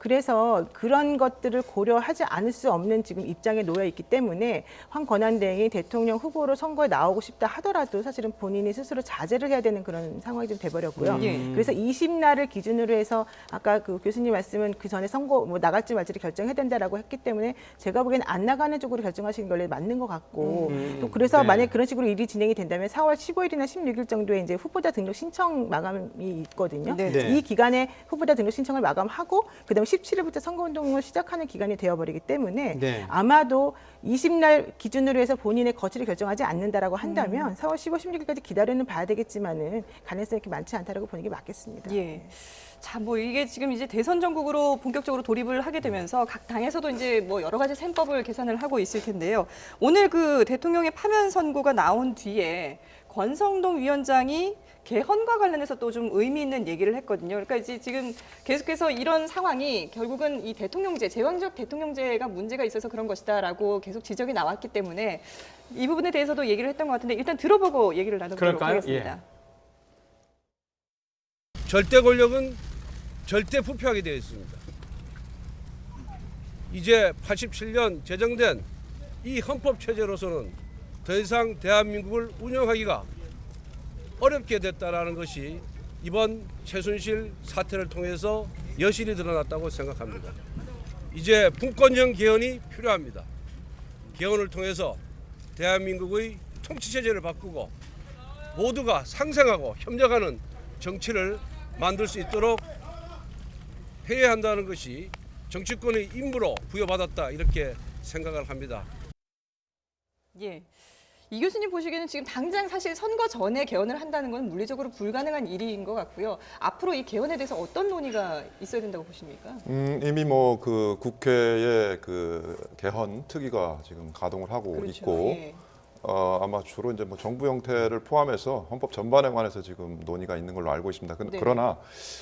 그래서 그런 것들을 고려하지 않을 수 없는 지금 입장에 놓여 있기 때문에 황 권한대행이 대통령 후보로 선거에 나오고 싶다 하더라도 사실은 본인이 스스로 자제를 해야 되는 그런 상황이 좀 돼버렸고요. 그래서 20날을 기준으로 해서 아까 그 교수님 말씀은 그 전에 선거 뭐 나갈지 말지를 결정해야 된다라고 했기 때문에 제가 보기에는 안 나가는 쪽으로 결정하시는 걸로 맞는 것 같고 또 그래서 네. 만약 그런 식으로 일이 진행이 된다면 4월 15일이나 16일 정도에 이제 후보자 등록 신청 마감이 있거든요. 네. 네. 이 기간에 후보자 등록 신청을 마감하고 그다음 17일부터 선거운동을 시작하는 기간이 되어버리기 때문에 네. 아마도 20날 기준으로 해서 본인의 거취를 결정하지 않는다라고 한다면 4월 15, 16일까지 기다려는 봐야 되겠지만은 가능성이 이렇게 많지 않다라고 보는 게 맞겠습니다. 예. 자, 뭐 이게 지금 이제 대선 전국으로 본격적으로 돌입을 하게 되면서 각 당에서도 이제 뭐 여러 가지 셈법을 계산을 하고 있을 텐데요. 오늘 그 대통령의 파면 선고가 나온 뒤에 권성동 위원장이 개헌과 관련해서 또 좀 의미 있는 얘기를 했거든요. 그러니까 이제 지금 계속해서 이런 상황이 결국은 이 대통령제, 제왕적 대통령제가 문제가 있어서 그런 것이다라고 계속 지적이 나왔기 때문에 이 부분에 대해서도 얘기를 했던 것 같은데 일단 들어보고 얘기를 나눠보도록 그럴까요? 하겠습니다. 절대 권력은 절대 부패하게 되어 있습니다. 이제 87년 제정된 이 헌법 체제로서는 더 이상 대한민국을 운영하기가 어렵게 됐다라는 것이 이번 최순실 사태를 통해서 여실히 드러났다고 생각합니다. 이제 분권형 개헌이 필요합니다. 개헌을 통해서 대한민국의 통치 체제를 바꾸고 모두가 상생하고 협력하는 정치를 만들 수 있도록 해야 한다는 것이 정치권의 임무로 부여받았다 이렇게 생각을 합니다. 예. 이 교수님 보시기에는 지금 당장 사실 선거 전에 개헌을 한다는 건 물리적으로 불가능한 일인 것 같고요. 앞으로 이 개헌에 대해서 어떤 논의가 있어야 된다고 보십니까? 이미 뭐 그 국회의 그 개헌 특위가 지금 가동을 하고 그렇죠. 있고 예. 아마 주로 이제 뭐 정부 형태를 포함해서 헌법 전반에 관해서 지금 논의가 있는 걸로 알고 있습니다. 네. 그러나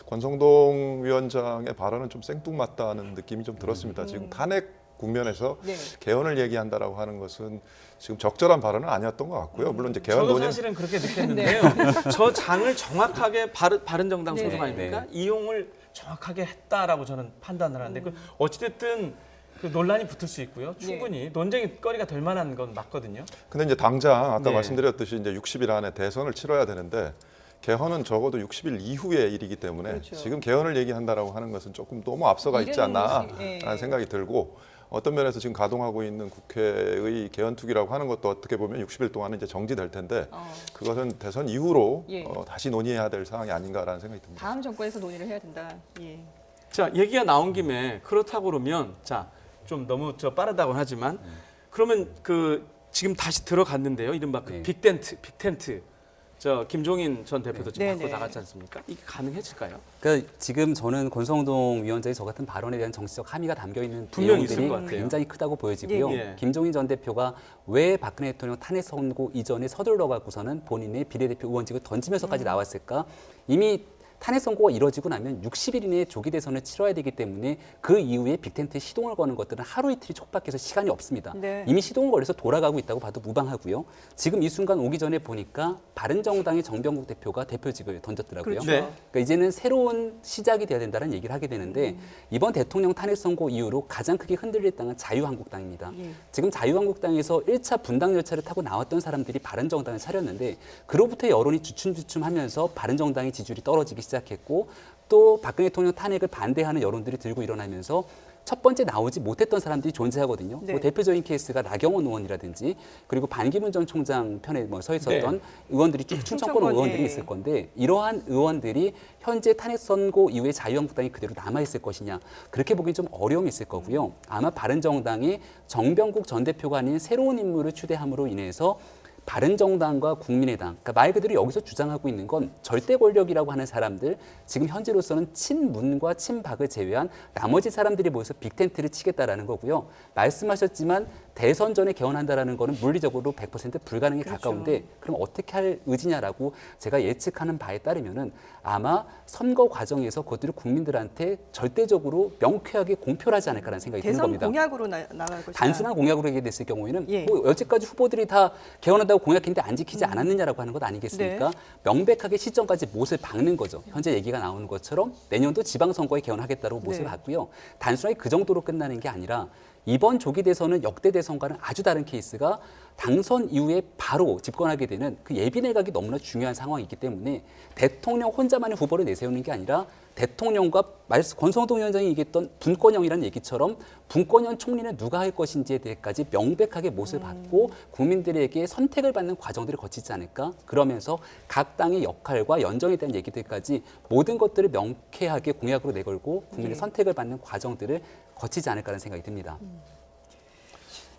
권성동 위원장의 발언은 좀 생뚱맞다는 느낌이 좀 들었습니다. 지금 탄핵 국면에서 네. 개헌을 얘기한다라고 하는 것은 지금 적절한 발언은 아니었던 것 같고요. 물론 이제 개헌 저도 논의 사실은 그렇게 느꼈는데요. 저 장을 정확하게 바른정당 네. 소속 아닙니까? 이용을 정확하게 했다라고 저는 판단을 하는데 그 어찌됐든 그 논란이 붙을 수 있고요. 충분히 논쟁거리가 될 만한 건 맞거든요. 근데 이제 당장 아까 네. 말씀드렸듯이 이제 60일 안에 대선을 치러야 되는데 개헌은 적어도 60일 이후의 일이기 때문에 그렇죠. 지금 개헌을 얘기한다라고 하는 것은 조금 너무 앞서가 있지 이르는 않나라는 것이, 예. 생각이 들고 어떤 면에서 지금 가동하고 있는 국회의 개헌 투기라고 하는 것도 어떻게 보면 60일 동안은 이제 정지될 텐데 그것은 대선 이후로 예. 다시 논의해야 될 사항이 아닌가라는 생각이 듭니다. 다음 정권에서 논의를 해야 된다. 예. 자, 얘기가 나온 김에 그렇다고 그러면 자, 좀 너무 빠르다고 하지만 그러면 그 지금 다시 들어갔는데요. 이른바 그 네. 빅텐트. 저 김종인 전 대표도 지금 네. 밖으로 네네. 나갔지 않습니까? 이게 가능해질까요? 그러니까 지금 저는 권성동 위원장의 저 같은 발언에 대한 정치적 함의가 담겨 있는 분명히 있을 내용들이 것 같아요. 굉장히 크다고 보여지고요. 예, 예. 김종인 전 대표가 왜 박근혜 대통령 탄핵 선고 이전에 서둘러 갖고서는 본인의 비례대표 의원직을 던지면서까지 나왔을까? 이미 탄핵 선고가 이뤄지고 나면 60일 이내에 조기 대선을 치러야 되기 때문에 그 이후에 빅텐트 시동을 거는 것들은 하루 이틀이 촉박해서 시간이 없습니다. 네. 이미 시동을 걸려서 돌아가고 있다고 봐도 무방하고요. 지금 이 순간 오기 전에 보니까 바른정당의 정병국 대표가 대표직을 던졌더라고요. 그렇죠. 네. 그러니까 이제는 새로운 시작이 돼야 된다는 얘기를 하게 되는데 이번 대통령 탄핵 선고 이후로 가장 크게 흔들렸던 자유한국당입니다. 예. 지금 자유한국당에서 1차 분당 열차를 타고 나왔던 사람들이 바른정당을 차렸는데 그로부터 여론이 주춤주춤하면서 바른정당의 지지율이 떨어지기 시작했고 또 박근혜 대통령 탄핵을 반대하는 여론들이 들고 일어나면서 첫 번째 나오지 못했던 사람들이 존재하거든요. 네. 뭐 대표적인 케이스가 나경원 의원이라든지 그리고 반기문 전 총장 편에 서 있었던 네. 의원들이 쭉 충청권 충청권, 의원들이 예. 있을 건데 이러한 의원들이 현재 탄핵 선고 이후에 자유한국당이 그대로 남아 있을 것이냐 그렇게 보기 좀 어려움이 있을 거고요. 아마 바른정당이 정병국 전 대표가 아닌 새로운 인물을 추대함으로 인해서 바른정당과 국민의당, 그러니까 말 그대로 여기서 주장하고 있는 건 절대 권력이라고 하는 사람들, 지금 현재로서는 친문과 친박을 제외한 나머지 사람들이 모여서 빅텐트를 치겠다라는 거고요. 말씀하셨지만 대선 전에 개헌한다라는 거는 물리적으로 100% 불가능에 그렇죠. 가까운데 그럼 어떻게 할 의지냐라고 제가 예측하는 바에 따르면은 아마 선거 과정에서 그것들을 국민들한테 절대적으로 명쾌하게 공표를 하지 않을까라는 생각이 드는 대선 겁니다. 공약으로 나갈 것이다. 단순한 공약으로 얘기됐을 경우에는 예. 뭐 여태까지 후보들이 다 개헌한다 지켜간다고 공약했는데 안 지키지 않았느냐라고 하는 것 아니겠습니까? 명백하게 시점까지 못을 박는 거죠. 현재 얘기가 나오는 것처럼 내년도 지방선거에 개헌하겠다고 못을 박고요. 단순하게 그 정도로 끝나는 게 아니라 이번 조기 대선은 역대 대선과는 아주 다른 케이스가 당선 이후에 바로 집권하게 되는 그 예비 내각이 너무나 중요한 상황이기 때문에 대통령 혼자만의 후보를 내세우는 게 아니라 대통령과 권성동 위원장이 얘기했던 분권형이라는 얘기처럼 분권형 총리는 누가 할 것인지에 대해까지 명백하게 못을 받고 국민들에게 선택을 받는 과정들을 거치지 않을까? 그러면서 각 당의 역할과 연정에 대한 얘기들까지 모든 것들을 명쾌하게 공약으로 내걸고 국민의 선택을 받는 과정들을 거치지 않을까라는 생각이 듭니다.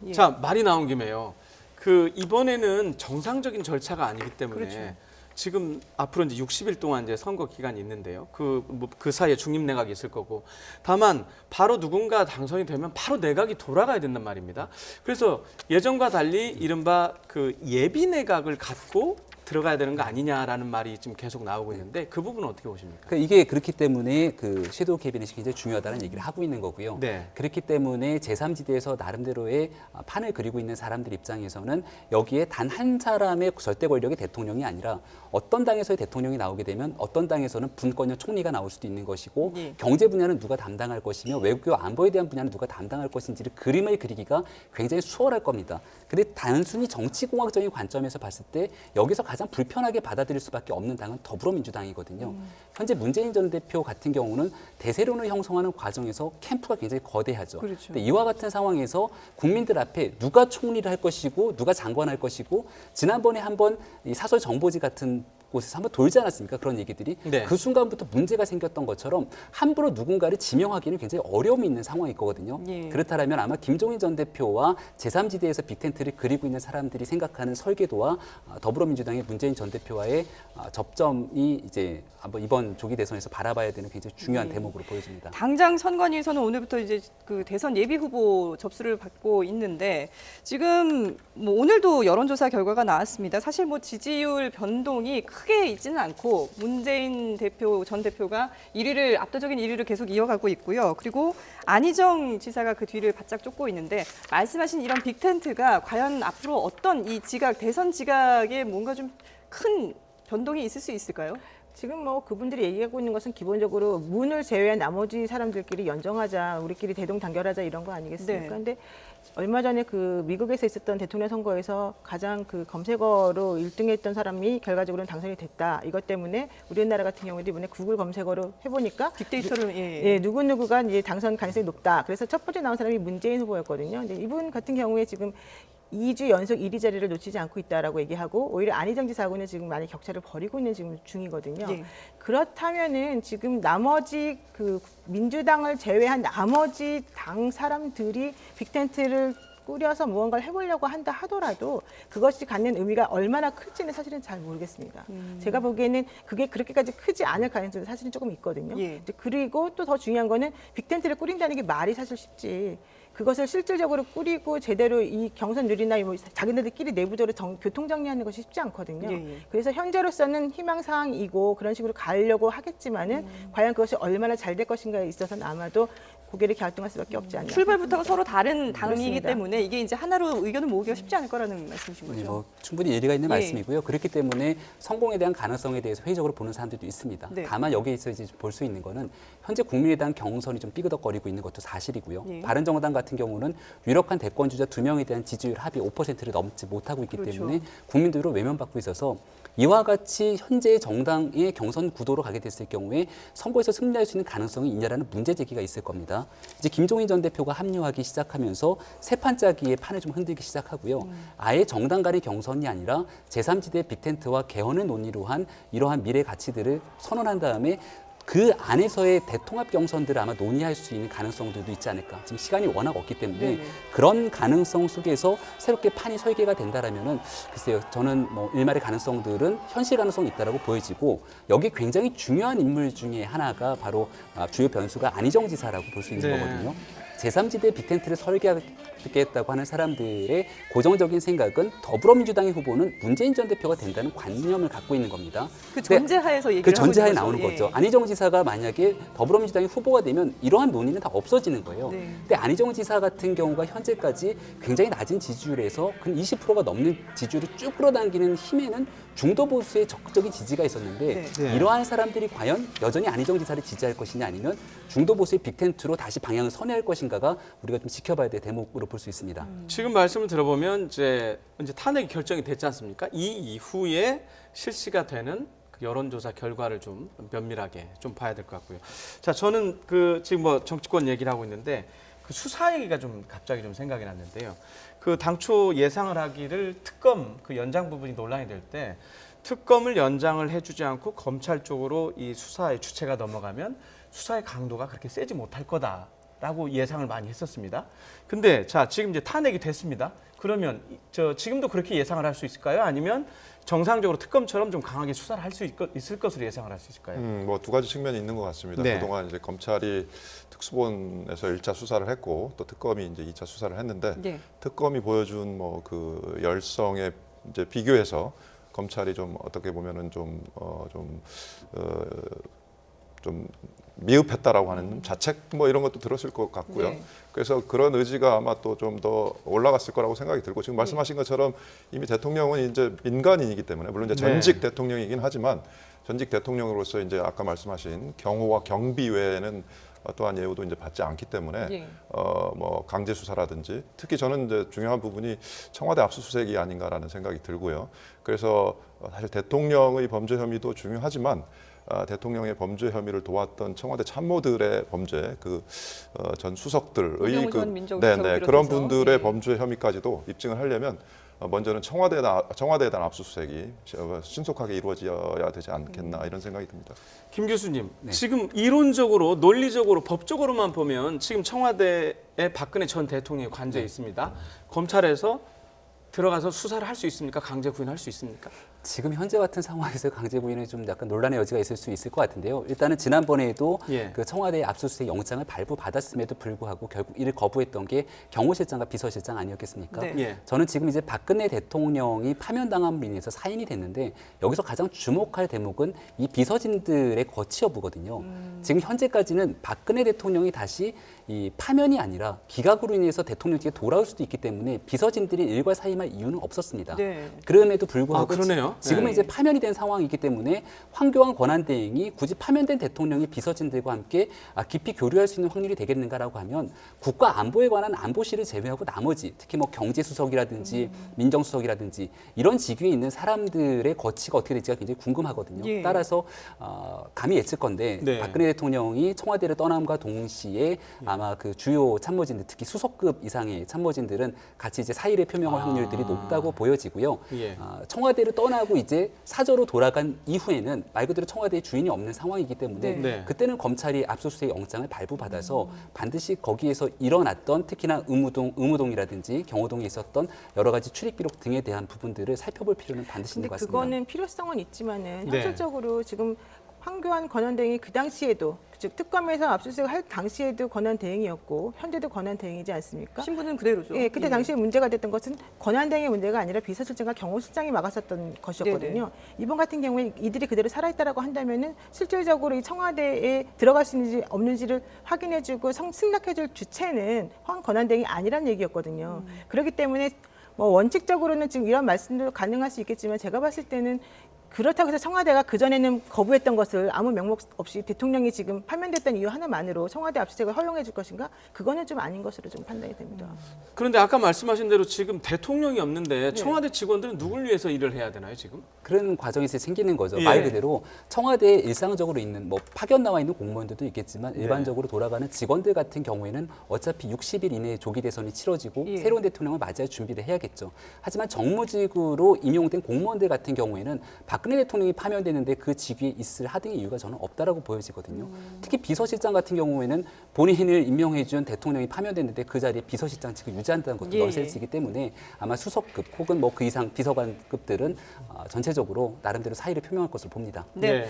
예. 자, 말이 나온 김에요. 그 이번에는 정상적인 절차가 아니기 때문에 그렇죠. 지금 앞으로 이제 60일 동안 이제 선거 기간이 있는데요. 그 사이에 중립 내각이 있을 거고. 다만 바로 누군가 당선이 되면 바로 내각이 돌아가야 된단 말입니다. 그래서 예전과 달리 이른바 그 예비 내각을 갖고 들어가야 되는 거 아니냐라는 말이 지금 계속 나오고 있는데 그 부분은 어떻게 보십니까? 그러니까 이게 그렇기 때문에 그 섀도우 캐비닛이 굉장히 중요하다는 얘기를 하고 있는 거고요. 네. 그렇기 때문에 제3지대에서 나름대로의 판을 그리고 있는 사람들 입장에서는 여기에 단 한 사람의 절대 권력이 대통령이 아니라 어떤 당에서의 대통령이 나오게 되면 어떤 당에서는 분권형 총리가 나올 수도 있는 것이고 경제 분야는 누가 담당할 것이며 외교와 안보에 대한 분야는 누가 담당할 것인지를 그림을 그리기가 굉장히 수월할 겁니다. 근데 단순히 정치공학적인 관점에서 봤을 때 여기서 가장 불편하게 받아들일 수밖에 없는 당은 더불어민주당이거든요. 현재 문재인 전 대표 같은 경우는 대세론을 형성하는 과정에서 캠프가 굉장히 거대하죠. 그렇죠. 근데 이와 같은 상황에서 국민들 앞에 누가 총리를 할 것이고 누가 장관할 것이고 지난번에 한번 이 사설 정보지 같은 곳에서 한번 돌지 않았습니까? 그런 얘기들이. 네. 그 순간부터 문제가 생겼던 것처럼 함부로 누군가를 지명하기는 굉장히 어려움이 있는 상황일 거거든요. 예. 그렇다면 아마 김종인 전 대표와 제3지대에서 빅텐트를 그리고 있는 사람들이 생각하는 설계도와 더불어민주당의 문재인 전 대표와의 접점이 이제 한번 이번 조기 대선에서 바라봐야 되는 굉장히 중요한 대목으로 보여집니다. 당장 선관위에서는 오늘부터 이제 그 대선 예비 후보 접수를 받고 있는데 지금 뭐 오늘도 여론조사 결과가 나왔습니다. 사실 뭐 지지율 변동이 크게 있지는 않고 문재인 대표 전 대표가 1위를 압도적인 1위를 계속 이어가고 있고요. 그리고 안희정 지사가 그 뒤를 바짝 쫓고 있는데 말씀하신 이런 빅텐트가 과연 앞으로 어떤 이 지각 대선 지각에 뭔가 좀 큰 변동이 있을 수 있을까요? 지금 뭐 그분들이 얘기하고 있는 것은 기본적으로 문을 제외한 나머지 사람들끼리 연정하자, 우리끼리 대동단결하자 이런 거 아니겠습니까? 네. 근데 얼마 전에 그 미국에서 있었던 대통령 선거에서 가장 그 검색어로 1등했던 사람이 결과적으로는 당선이 됐다. 이것 때문에 우리나라 같은 경우도 이번에 구글 검색어로 해보니까 빅데이터를 예, 누구누구가 이제 당선 가능성이 높다. 그래서 첫 번째 나온 사람이 문재인 후보였거든요. 근데 이분 같은 경우에 지금 2주 연속 1위 자리를 놓치지 않고 있다라고 얘기하고 오히려 안희정 지사하고는 지금 많이 격차를 벌이고 있는 지금 중이거든요. 예. 그렇다면은 지금 나머지 그 민주당을 제외한 나머지 당 사람들이 빅텐트를 꾸려서 무언가를 해보려고 한다 하더라도 그것이 갖는 의미가 얼마나 클지는 사실은 잘 모르겠습니다. 제가 보기에는 그게 그렇게까지 크지 않을 가능성이 사실은 조금 있거든요. 예. 이제 그리고 또 더 중요한 거는 빅텐트를 꾸린다는 게 말이 사실 쉽지. 그것을 실질적으로 꾸리고 제대로 이 경선 룰이나 뭐 자기네들끼리 내부적으로 교통 정리하는 것이 쉽지 않거든요. 예, 예. 그래서 현재로서는 희망사항이고 그런 식으로 가려고 하겠지만은 과연 그것이 얼마나 잘 될 것인가에 있어서는 아마도 고개를 갸우뚱할 수밖에 없지 않나. 출발부터가 서로 다른 당이기 그렇습니다. 때문에 이게 이제 하나로 의견을 모으기가 쉽지 않을 거라는 말씀이신 거죠. 뭐 충분히 예리가 있는 예. 말씀이고요. 그렇기 때문에 성공에 대한 가능성에 대해서 회의적으로 보는 사람들도 있습니다. 네. 다만 여기에서 이제 볼 수 있는 거는 현재 국민의당 경선이 좀 삐그덕거리고 있는 것도 사실이고요. 예. 바른정당 같은 경우는 유력한 대권주자 2명에 대한 지지율 합의 5%를 넘지 못하고 있기 그렇죠. 때문에 국민들로 외면받고 있어서 이와 같이 현재 정당의 경선 구도로 가게 됐을 경우에 선거에서 승리할 수 있는 가능성이 있냐라는 문제 제기가 있을 겁니다. 이제 김종인 전 대표가 합류하기 시작하면서 새 판짜기의 판을 좀 흔들기 시작하고요. 아예 정당 간의 경선이 아니라 제3지대 빅텐트와 개헌을 논의로 한 이러한 미래 가치들을 선언한 다음에 그 안에서의 대통합 경선들을 아마 논의할 수 있는 가능성들도 있지 않을까. 지금 시간이 워낙 없기 때문에 네네. 그런 가능성 속에서 새롭게 판이 설계가 된다라면은 글쎄요, 저는 뭐 일말의 가능성들은 현실 가능성이 있다라고 보여지고 여기 굉장히 중요한 인물 중에 하나가 바로 주요 변수가 안희정 지사라고 볼 수 있는 네. 거거든요. 제3지대 빅텐트를 설계하기 받겠다고 하는 사람들의 고정적인 생각은 더불어민주당의 후보는 문재인 전 대표가 된다는 관념을 갖고 있는 겁니다. 그 근데 전제하에서 얘기를 그 전제하에 하고 나오는 있는 거죠. 예. 안희정 지사가 만약에 더불어민주당의 후보가 되면 이러한 논의는 다 없어지는 거예요. 네. 근데 안희정 지사 같은 경우가 현재까지 굉장히 낮은 지지율에서 근 20%가 넘는 지지율을 쭉 끌어당기는 힘에는 중도 보수의 적극적인 지지가 있었는데 네. 네. 이러한 사람들이 과연 여전히 안희정 지사를 지지할 것이냐 아니면 중도 보수의 빅텐트로 다시 방향을 선회할 것인가가 우리가 좀 지켜봐야 될 대목으로 볼 수 있습니다. 지금 말씀을 들어보면 이제 탄핵이 결정이 됐지 않습니까? 이 이후에 실시가 되는 그 여론조사 결과를 좀 면밀하게 좀 봐야 될 것 같고요. 자, 저는 그 지금 뭐 정치권 얘기를 하고 있는데 그 수사 얘기가 좀 갑자기 좀 생각이 났는데요. 그 당초 예상을 하기를 특검 그 연장 부분이 논란이 될 때 특검을 연장을 해주지 않고 검찰 쪽으로 이 수사의 주체가 넘어가면 수사의 강도가 그렇게 세지 못할 거다라고 예상을 많이 했었습니다. 근데 자, 지금 이제 탄핵이 됐습니다. 그러면 지금도 그렇게 예상을 할 수 있을까요? 아니면 정상적으로 특검처럼 좀 강하게 수사를 할 수 있을 것으로 예상을 할 수 있을까요? 뭐 두 가지 측면이 있는 것 같습니다. 네. 그동안 이제 검찰이 특수본에서 1차 수사를 했고 또 특검이 이제 2차 수사를 했는데 네. 특검이 보여준 뭐 그 열성에 이제 비교해서 검찰이 좀 어떻게 보면은 좀 미흡했다라고 하는 자책 뭐 이런 것도 들었을 것 같고요. 네. 그래서 그런 의지가 아마 또 좀 더 올라갔을 거라고 생각이 들고 지금 말씀하신 것처럼 이미 대통령은 이제 민간인이기 때문에 물론 이제 전직 대통령이긴 하지만 전직 대통령으로서 이제 아까 말씀하신 경호와 경비 외에는 또한 예우도 이제 받지 않기 때문에 예. 뭐 강제 수사라든지 특히 저는 이제 중요한 부분이 청와대 압수수색이 아닌가라는 생각이 들고요. 그래서 사실 대통령의 범죄 혐의도 중요하지만 대통령의 범죄 혐의를 도왔던 청와대 참모들의 범죄, 그 전 수석들의 우병우 전 민정수석을 네네 그런 비롯해서. 분들의 예. 범죄 혐의까지도 입증을 하려면 먼저는 청와대에 대한 압수수색이 신속하게 이루어져야 되지 않겠나 이런 생각이 듭니다. 김 교수님, 네. 지금 이론적으로, 논리적으로, 법적으로만 보면 지금 청와대에 박근혜 전 대통령이 관저에 있습니다. 검찰에서 들어가서 수사를 할 수 있습니까? 강제 구인할 수 있습니까? 지금 현재 같은 상황에서 강제 구인은 좀 약간 논란의 여지가 있을 수 있을 것 같은데요. 일단은 지난번에도 예. 그 청와대 압수수색 영장을 발부받았음에도 불구하고 결국 이를 거부했던 게 경호실장과 비서실장 아니었겠습니까? 네. 예. 저는 지금 이제 박근혜 대통령이 파면당함으로 인해서 사인이 됐는데 여기서 가장 주목할 대목은 이 비서진들의 거취 여부거든요. 지금 현재까지는 박근혜 대통령이 다시 이 파면이 아니라 기각으로 인해서 대통령직에 돌아올 수도 있기 때문에 비서진들이 일괄 사임할 이유는 없었습니다. 네. 그럼에도 불구하고 그러네요. 지금은 네. 이제 파면이 된 상황이기 때문에 황교안 권한대행이 굳이 파면된 대통령이 비서진들과 함께 깊이 교류할 수 있는 확률이 되겠는가라고 하면 국가 안보에 관한 안보실을 제외하고 나머지 특히 뭐 경제수석이라든지 민정수석이라든지 이런 직위에 있는 사람들의 거취가 어떻게 될지가 굉장히 궁금하거든요. 예. 따라서 감히 예측 건데 네. 박근혜 대통령이 청와대를 떠남과 동시에 아마 그 주요 참모진들 특히 수석급 이상의 참모진들은 같이 이제 사의를 표명할 확률들이 높다고 보여지고요. 예. 청와대를 떠나고 이제 사저로 돌아간 이후에는 말 그대로 청와대의 주인이 없는 상황이기 때문에 네. 그때는 검찰이 압수수색 영장을 발부받아서 반드시 거기에서 일어났던 특히나 의무동이라든지 경호동에 있었던 여러 가지 출입 기록 등에 대한 부분들을 살펴볼 필요는 반드시 근데 있는 것 같습니다. 그거는 필요성은 있지만은 네. 현실적으로 지금 황교안 권한대행이 그 당시에도 즉 특검에서 압수수색을 할 당시에도 권한대행이었고 현재도 권한대행이지 않습니까? 신분은 그대로죠. 예, 그때 당시에 문제가 됐던 것은 권한대행의 문제가 아니라 비서실장과 경호실장이 막았었던 것이었거든요. 이번 같은 경우에 이들이 그대로 살아있다라고 한다면은 실질적으로 이 청와대에 들어갈 수 있는지 없는지를 확인해주고 승낙해줄 주체는 황 권한대행이 아니란 얘기였거든요. 그렇기 때문에 뭐 원칙적으로는 지금 이런 말씀도 가능할 수 있겠지만 제가 봤을 때는 그렇다고 해서 청와대가 그전에는 거부했던 것을 아무 명목 없이 대통령이 지금 파면됐다는 이유 하나만으로 청와대 압수수색을 허용해 줄 것인가? 그거는 좀 아닌 것으로 좀 판단이 됩니다. 그런데 아까 말씀하신 대로 지금 대통령이 없는데 청와대 직원들은 누굴 위해서 일을 해야 되나요, 지금? 그런 과정이 이제 생기는 거죠. 예. 말 그대로 청와대에 일상적으로 있는 뭐 파견 나와 있는 공무원들도 있겠지만 네. 일반적으로 돌아가는 직원들 같은 경우에는 어차피 60일 이내에 조기 대선이 치러지고 예. 새로운 대통령을 맞이할 준비를 해야겠죠. 하지만 정무직으로 임용된 공무원들 같은 경우에는 박근혜 대통령이 파면되는데 그 직위에 있을 하등의 이유가 저는 없다라고 보여지거든요. 특히 비서실장 같은 경우에는 본인을 임명해준 대통령이 파면됐는데 그 자리에 비서실장직을 유지한다는 것도 예. 넌센스이기 때문에 아마 수석급 혹은 뭐 그 이상 비서관급들은 전체적으로 나름대로 사의를 표명할 것으로 봅니다. 네.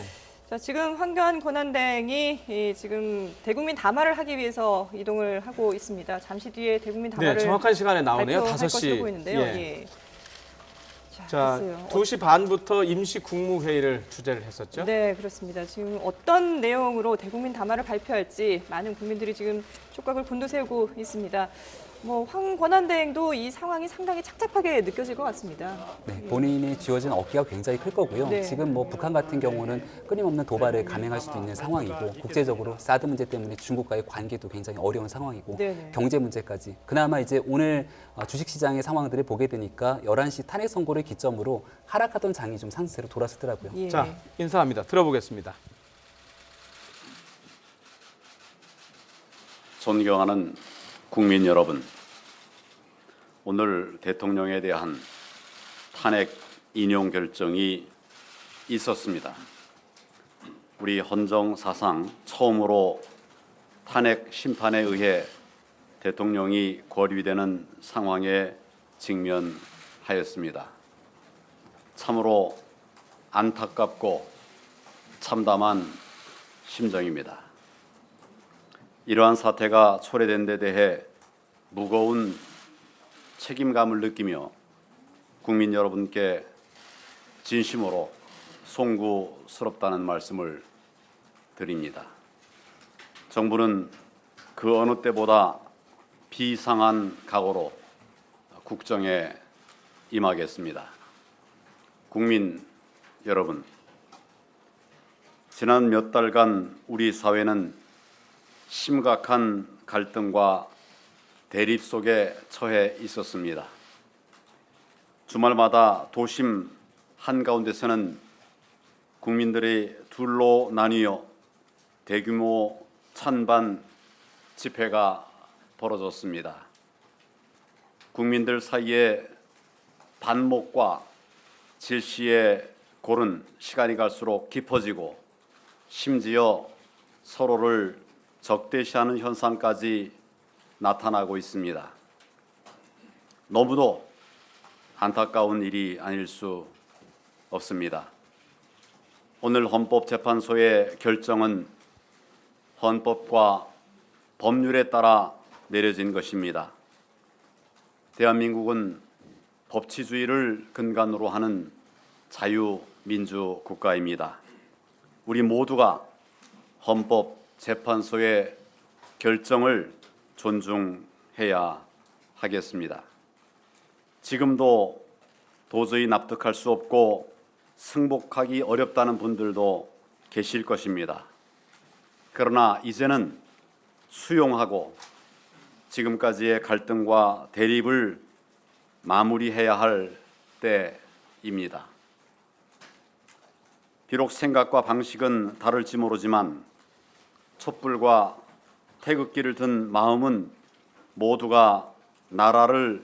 자, 지금 황교안 권한대행이 지금 대국민 담화를 하기 위해서 이동을 하고 있습니다. 잠시 뒤에 대국민 담화를 네, 정확한 시간에 나오네요. 발표할 5시. 것으로 보이는데요. 예. 예. 자, 글쎄요. 2시 반부터 임시 국무회의를 주재를 했었죠. 네, 그렇습니다. 지금 어떤 내용으로 대국민 담화를 발표할지 많은 국민들이 지금 촉각을 곤두세우고 있습니다. 뭐 황 권한대행도 이 상황이 상당히 착잡하게 느껴질 것 같습니다. 네, 본인이 쥐어진 어깨가 굉장히 클 거고요. 네. 지금 뭐 북한 같은 경우는 끊임없는 도발을 감행할 수도 있는 상황이고 국제적으로 사드 문제 때문에 중국과의 관계도 굉장히 어려운 상황이고 네네. 경제 문제까지 그나마 이제 오늘 주식시장의 상황들을 보게 되니까 11시 탄핵 선고를 기점으로 하락하던 장이 좀 상승세로 돌아서더라고요. 예. 자, 인사합니다. 들어보겠습니다. 존경하는 국민 여러분, 오늘 대통령에 대한 탄핵 인용 결정이 있었습니다. 우리 헌정 사상 처음으로 탄핵 심판에 의해 대통령이 고립되는 상황에 직면하였습니다. 참으로 안타깝고 참담한 심정입니다. 이러한 사태가 초래된 데 대해 무거운 책임감을 느끼며 국민 여러분께 진심으로 송구스럽다는 말씀을 드립니다. 정부는 그 어느 때보다 비상한 각오로 국정에 임하겠습니다. 국민 여러분, 지난 몇 달간 우리 사회는 심각한 갈등과 대립 속에 처해 있었습니다. 주말마다 도심 한가운데서는 국민들이 둘로 나뉘어 대규모 찬반 집회가 벌어졌습니다. 국민들 사이에 반목과 질시의 골은 시간이 갈수록 깊어지고 심지어 서로를 적대시하는 현상까지 나타나고 있습니다. 너무도 안타까운 일이 아닐 수 없습니다. 오늘 헌법재판소의 결정은 헌법과 법률에 따라 내려진 것입니다. 대한민국은 법치주의를 근간으로 하는 자유민주 국가입니다. 우리 모두가 헌법재판소의 결정을 존중해야 하겠습니다. 지금도 도저히 납득할 수 없고 승복하기 어렵다는 분들도 계실 것입니다. 그러나 이제는 수용하고 지금까지의 갈등과 대립을 마무리해야 할 때입니다. 비록 생각과 방식은 다를지 모르지만 촛불과 태극기를 든 마음은 모두가 나라를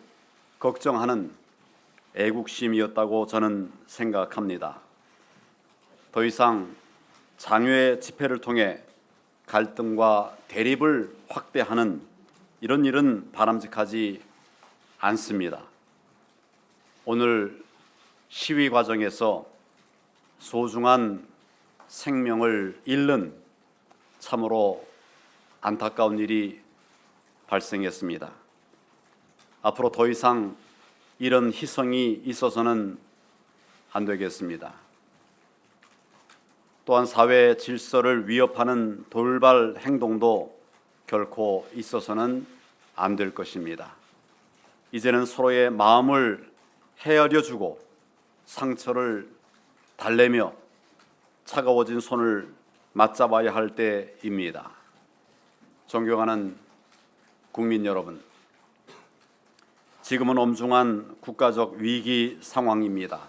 걱정하는 애국심이었다고 저는 생각합니다. 더 이상 장외 집회를 통해 갈등과 대립을 확대하는 이런 일은 바람직하지 않습니다. 오늘 시위 과정에서 소중한 생명을 잃는 참으로 안타까운 일이 발생했습니다. 앞으로 더 이상 이런 희생이 있어서는 안 되겠습니다. 또한 사회 질서를 위협하는 돌발 행동도 결코 있어서는 안 될 것입니다. 이제는 서로의 마음을 헤아려주고 상처를 달래며 차가워진 손을 맞잡아야 할 때입니다. 존경하는 국민 여러분, 지금은 엄중한 국가적 위기 상황입니다.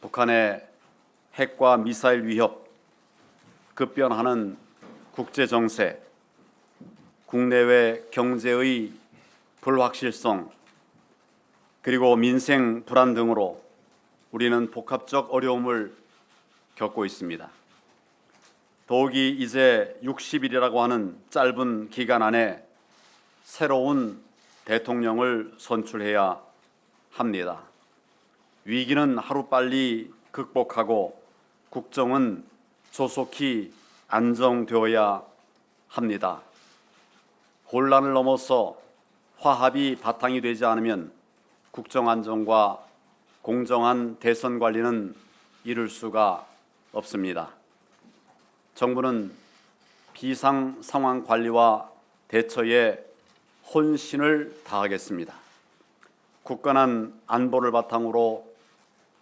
북한의 핵과 미사일 위협, 급변하는 국제 정세, 국내외 경제의 불확실성, 그리고 민생 불안 등으로 우리는 복합적 어려움을 겪고 있습니다. 더욱이 이제 60일이라고 하는 짧은 기간 안에 새로운 대통령을 선출해야 합니다. 위기는 하루빨리 극복하고 국정은 조속히 안정되어야 합니다. 혼란을 넘어서 화합이 바탕이 되지 않으면 국정안정과 공정한 대선 관리는 이룰 수가 없습니다. 정부는 비상 상황 관리와 대처에 혼신을 다하겠습니다. 굳건한 안보를 바탕으로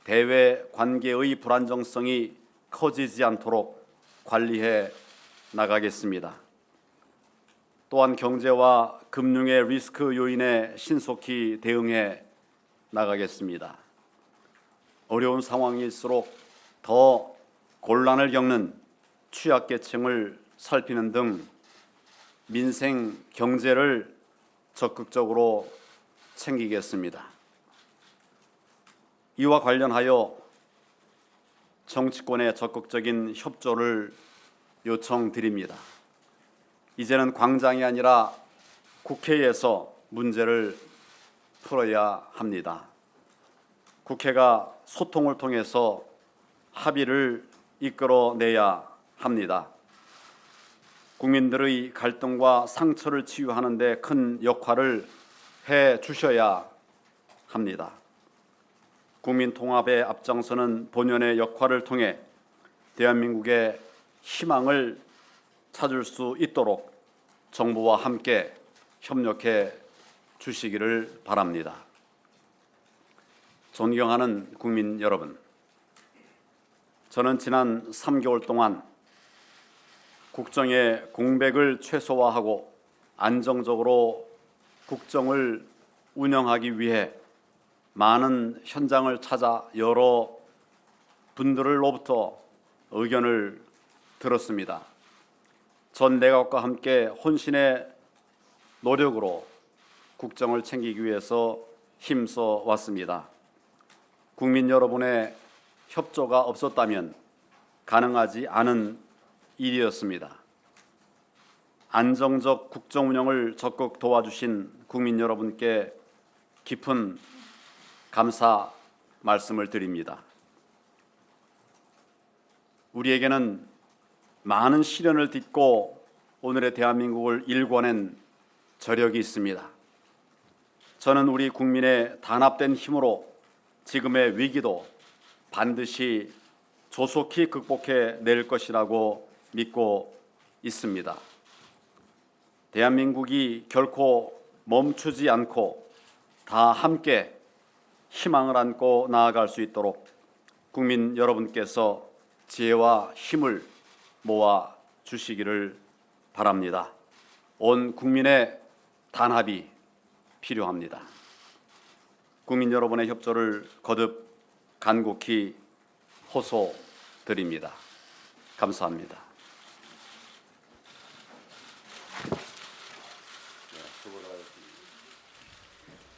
대외 관계의 불안정성이 커지지 않도록 관리해 나가겠습니다. 또한 경제와 금융의 리스크 요인에 신속히 대응해 나가겠습니다. 어려운 상황일수록 더 곤란을 겪는 취약계층을 살피는 등 민생 경제를 적극적으로 챙기겠습니다. 이와 관련하여 정치권의 적극적인 협조를 요청드립니다. 이제는 광장이 아니라 국회에서 문제를 풀어야 합니다. 국회가 소통을 통해서 합의를 이끌어내야 합니다. 국민들의 갈등과 상처를 치유하는 데 큰 역할을 해 주셔야 합니다. 국민 통합에 앞장서는 본연의 역할을 통해 대한민국의 희망을 찾을 수 있도록 정부와 함께 협력해 주시기를 바랍니다. 존경하는 국민 여러분, 저는 지난 3개월 동안 국정의 공백을 최소화하고 안정적으로 국정을 운영하기 위해 많은 현장을 찾아 여러 분들로부터 의견을 들었습니다. 전 내각과 함께 혼신의 노력으로 국정을 챙기기 위해서 힘써 왔습니다. 국민 여러분의 협조가 없었다면 가능하지 않은 일이었습니다. 안정적 국정 운영을 적극 도와주신 국민 여러분께 깊은 감사 말씀을 드립니다. 우리에게는 많은 시련을 딛고 오늘의 대한민국을 일궈낸 저력이 있습니다. 저는 우리 국민의 단합된 힘으로 지금의 위기도 반드시 조속히 극복해 낼 것이라고 믿고 있습니다. 대한민국이 결코 멈추지 않고 다 함께 희망을 안고 나아갈 수 있도록 국민 여러분께서 지혜와 힘을 모아 주시기를 바랍니다. 온 국민의 단합이 필요합니다. 국민 여러분의 협조를 거듭 간곡히 호소드립니다. 감사합니다.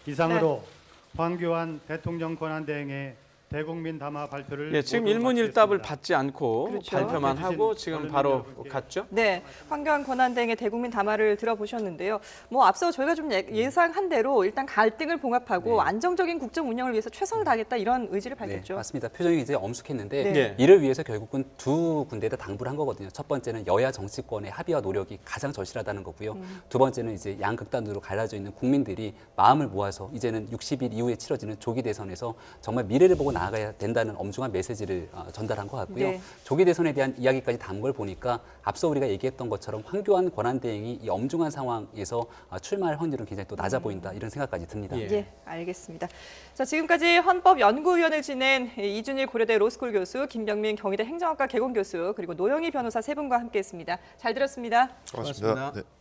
이상으로 황교안 대통령 권한대행의 대국민 담화 발표를 예, 지금 모두 일문일답을 마치겠습니다. 받지 않고 그렇죠. 발표만 하고 지금 바로 갔죠? 네, 황교안 권한대행의 대국민 담화를 들어보셨는데요. 뭐 앞서 저희가 좀 예상한 대로 일단 갈등을 봉합하고 안정적인 국정 운영을 위해서 최선을 다하겠다 이런 의지를 밝혔죠. 네, 맞습니다. 표정이 이제 엄숙했는데 네. 이를 위해서 결국은 두 군데에다 당부를 한 거거든요. 첫 번째는 여야 정치권의 합의와 노력이 가장 절실하다는 거고요. 두 번째는 이제 양극단으로 갈라져 있는 국민들이 마음을 모아서 이제는 60일 이후에 치러지는 조기 대선에서 정말 미래를 보고 나아가야 된다는 엄중한 메시지를 전달한 것 같고요. 네. 조기 대선에 대한 이야기까지 담은 걸 보니까 앞서 우리가 얘기했던 것처럼 황교안 권한대행이 이 엄중한 상황에서 출마할 확률은 굉장히 또 낮아 보인다 이런 생각까지 듭니다. 예. 예, 알겠습니다. 자, 지금까지 헌법연구위원을 지낸 이준일 고려대 로스쿨 교수, 김병민 경희대 행정학과 개공교수, 그리고 노영희 변호사 세 분과 함께했습니다. 잘 들었습니다. 고맙습니다. 고맙습니다. 네.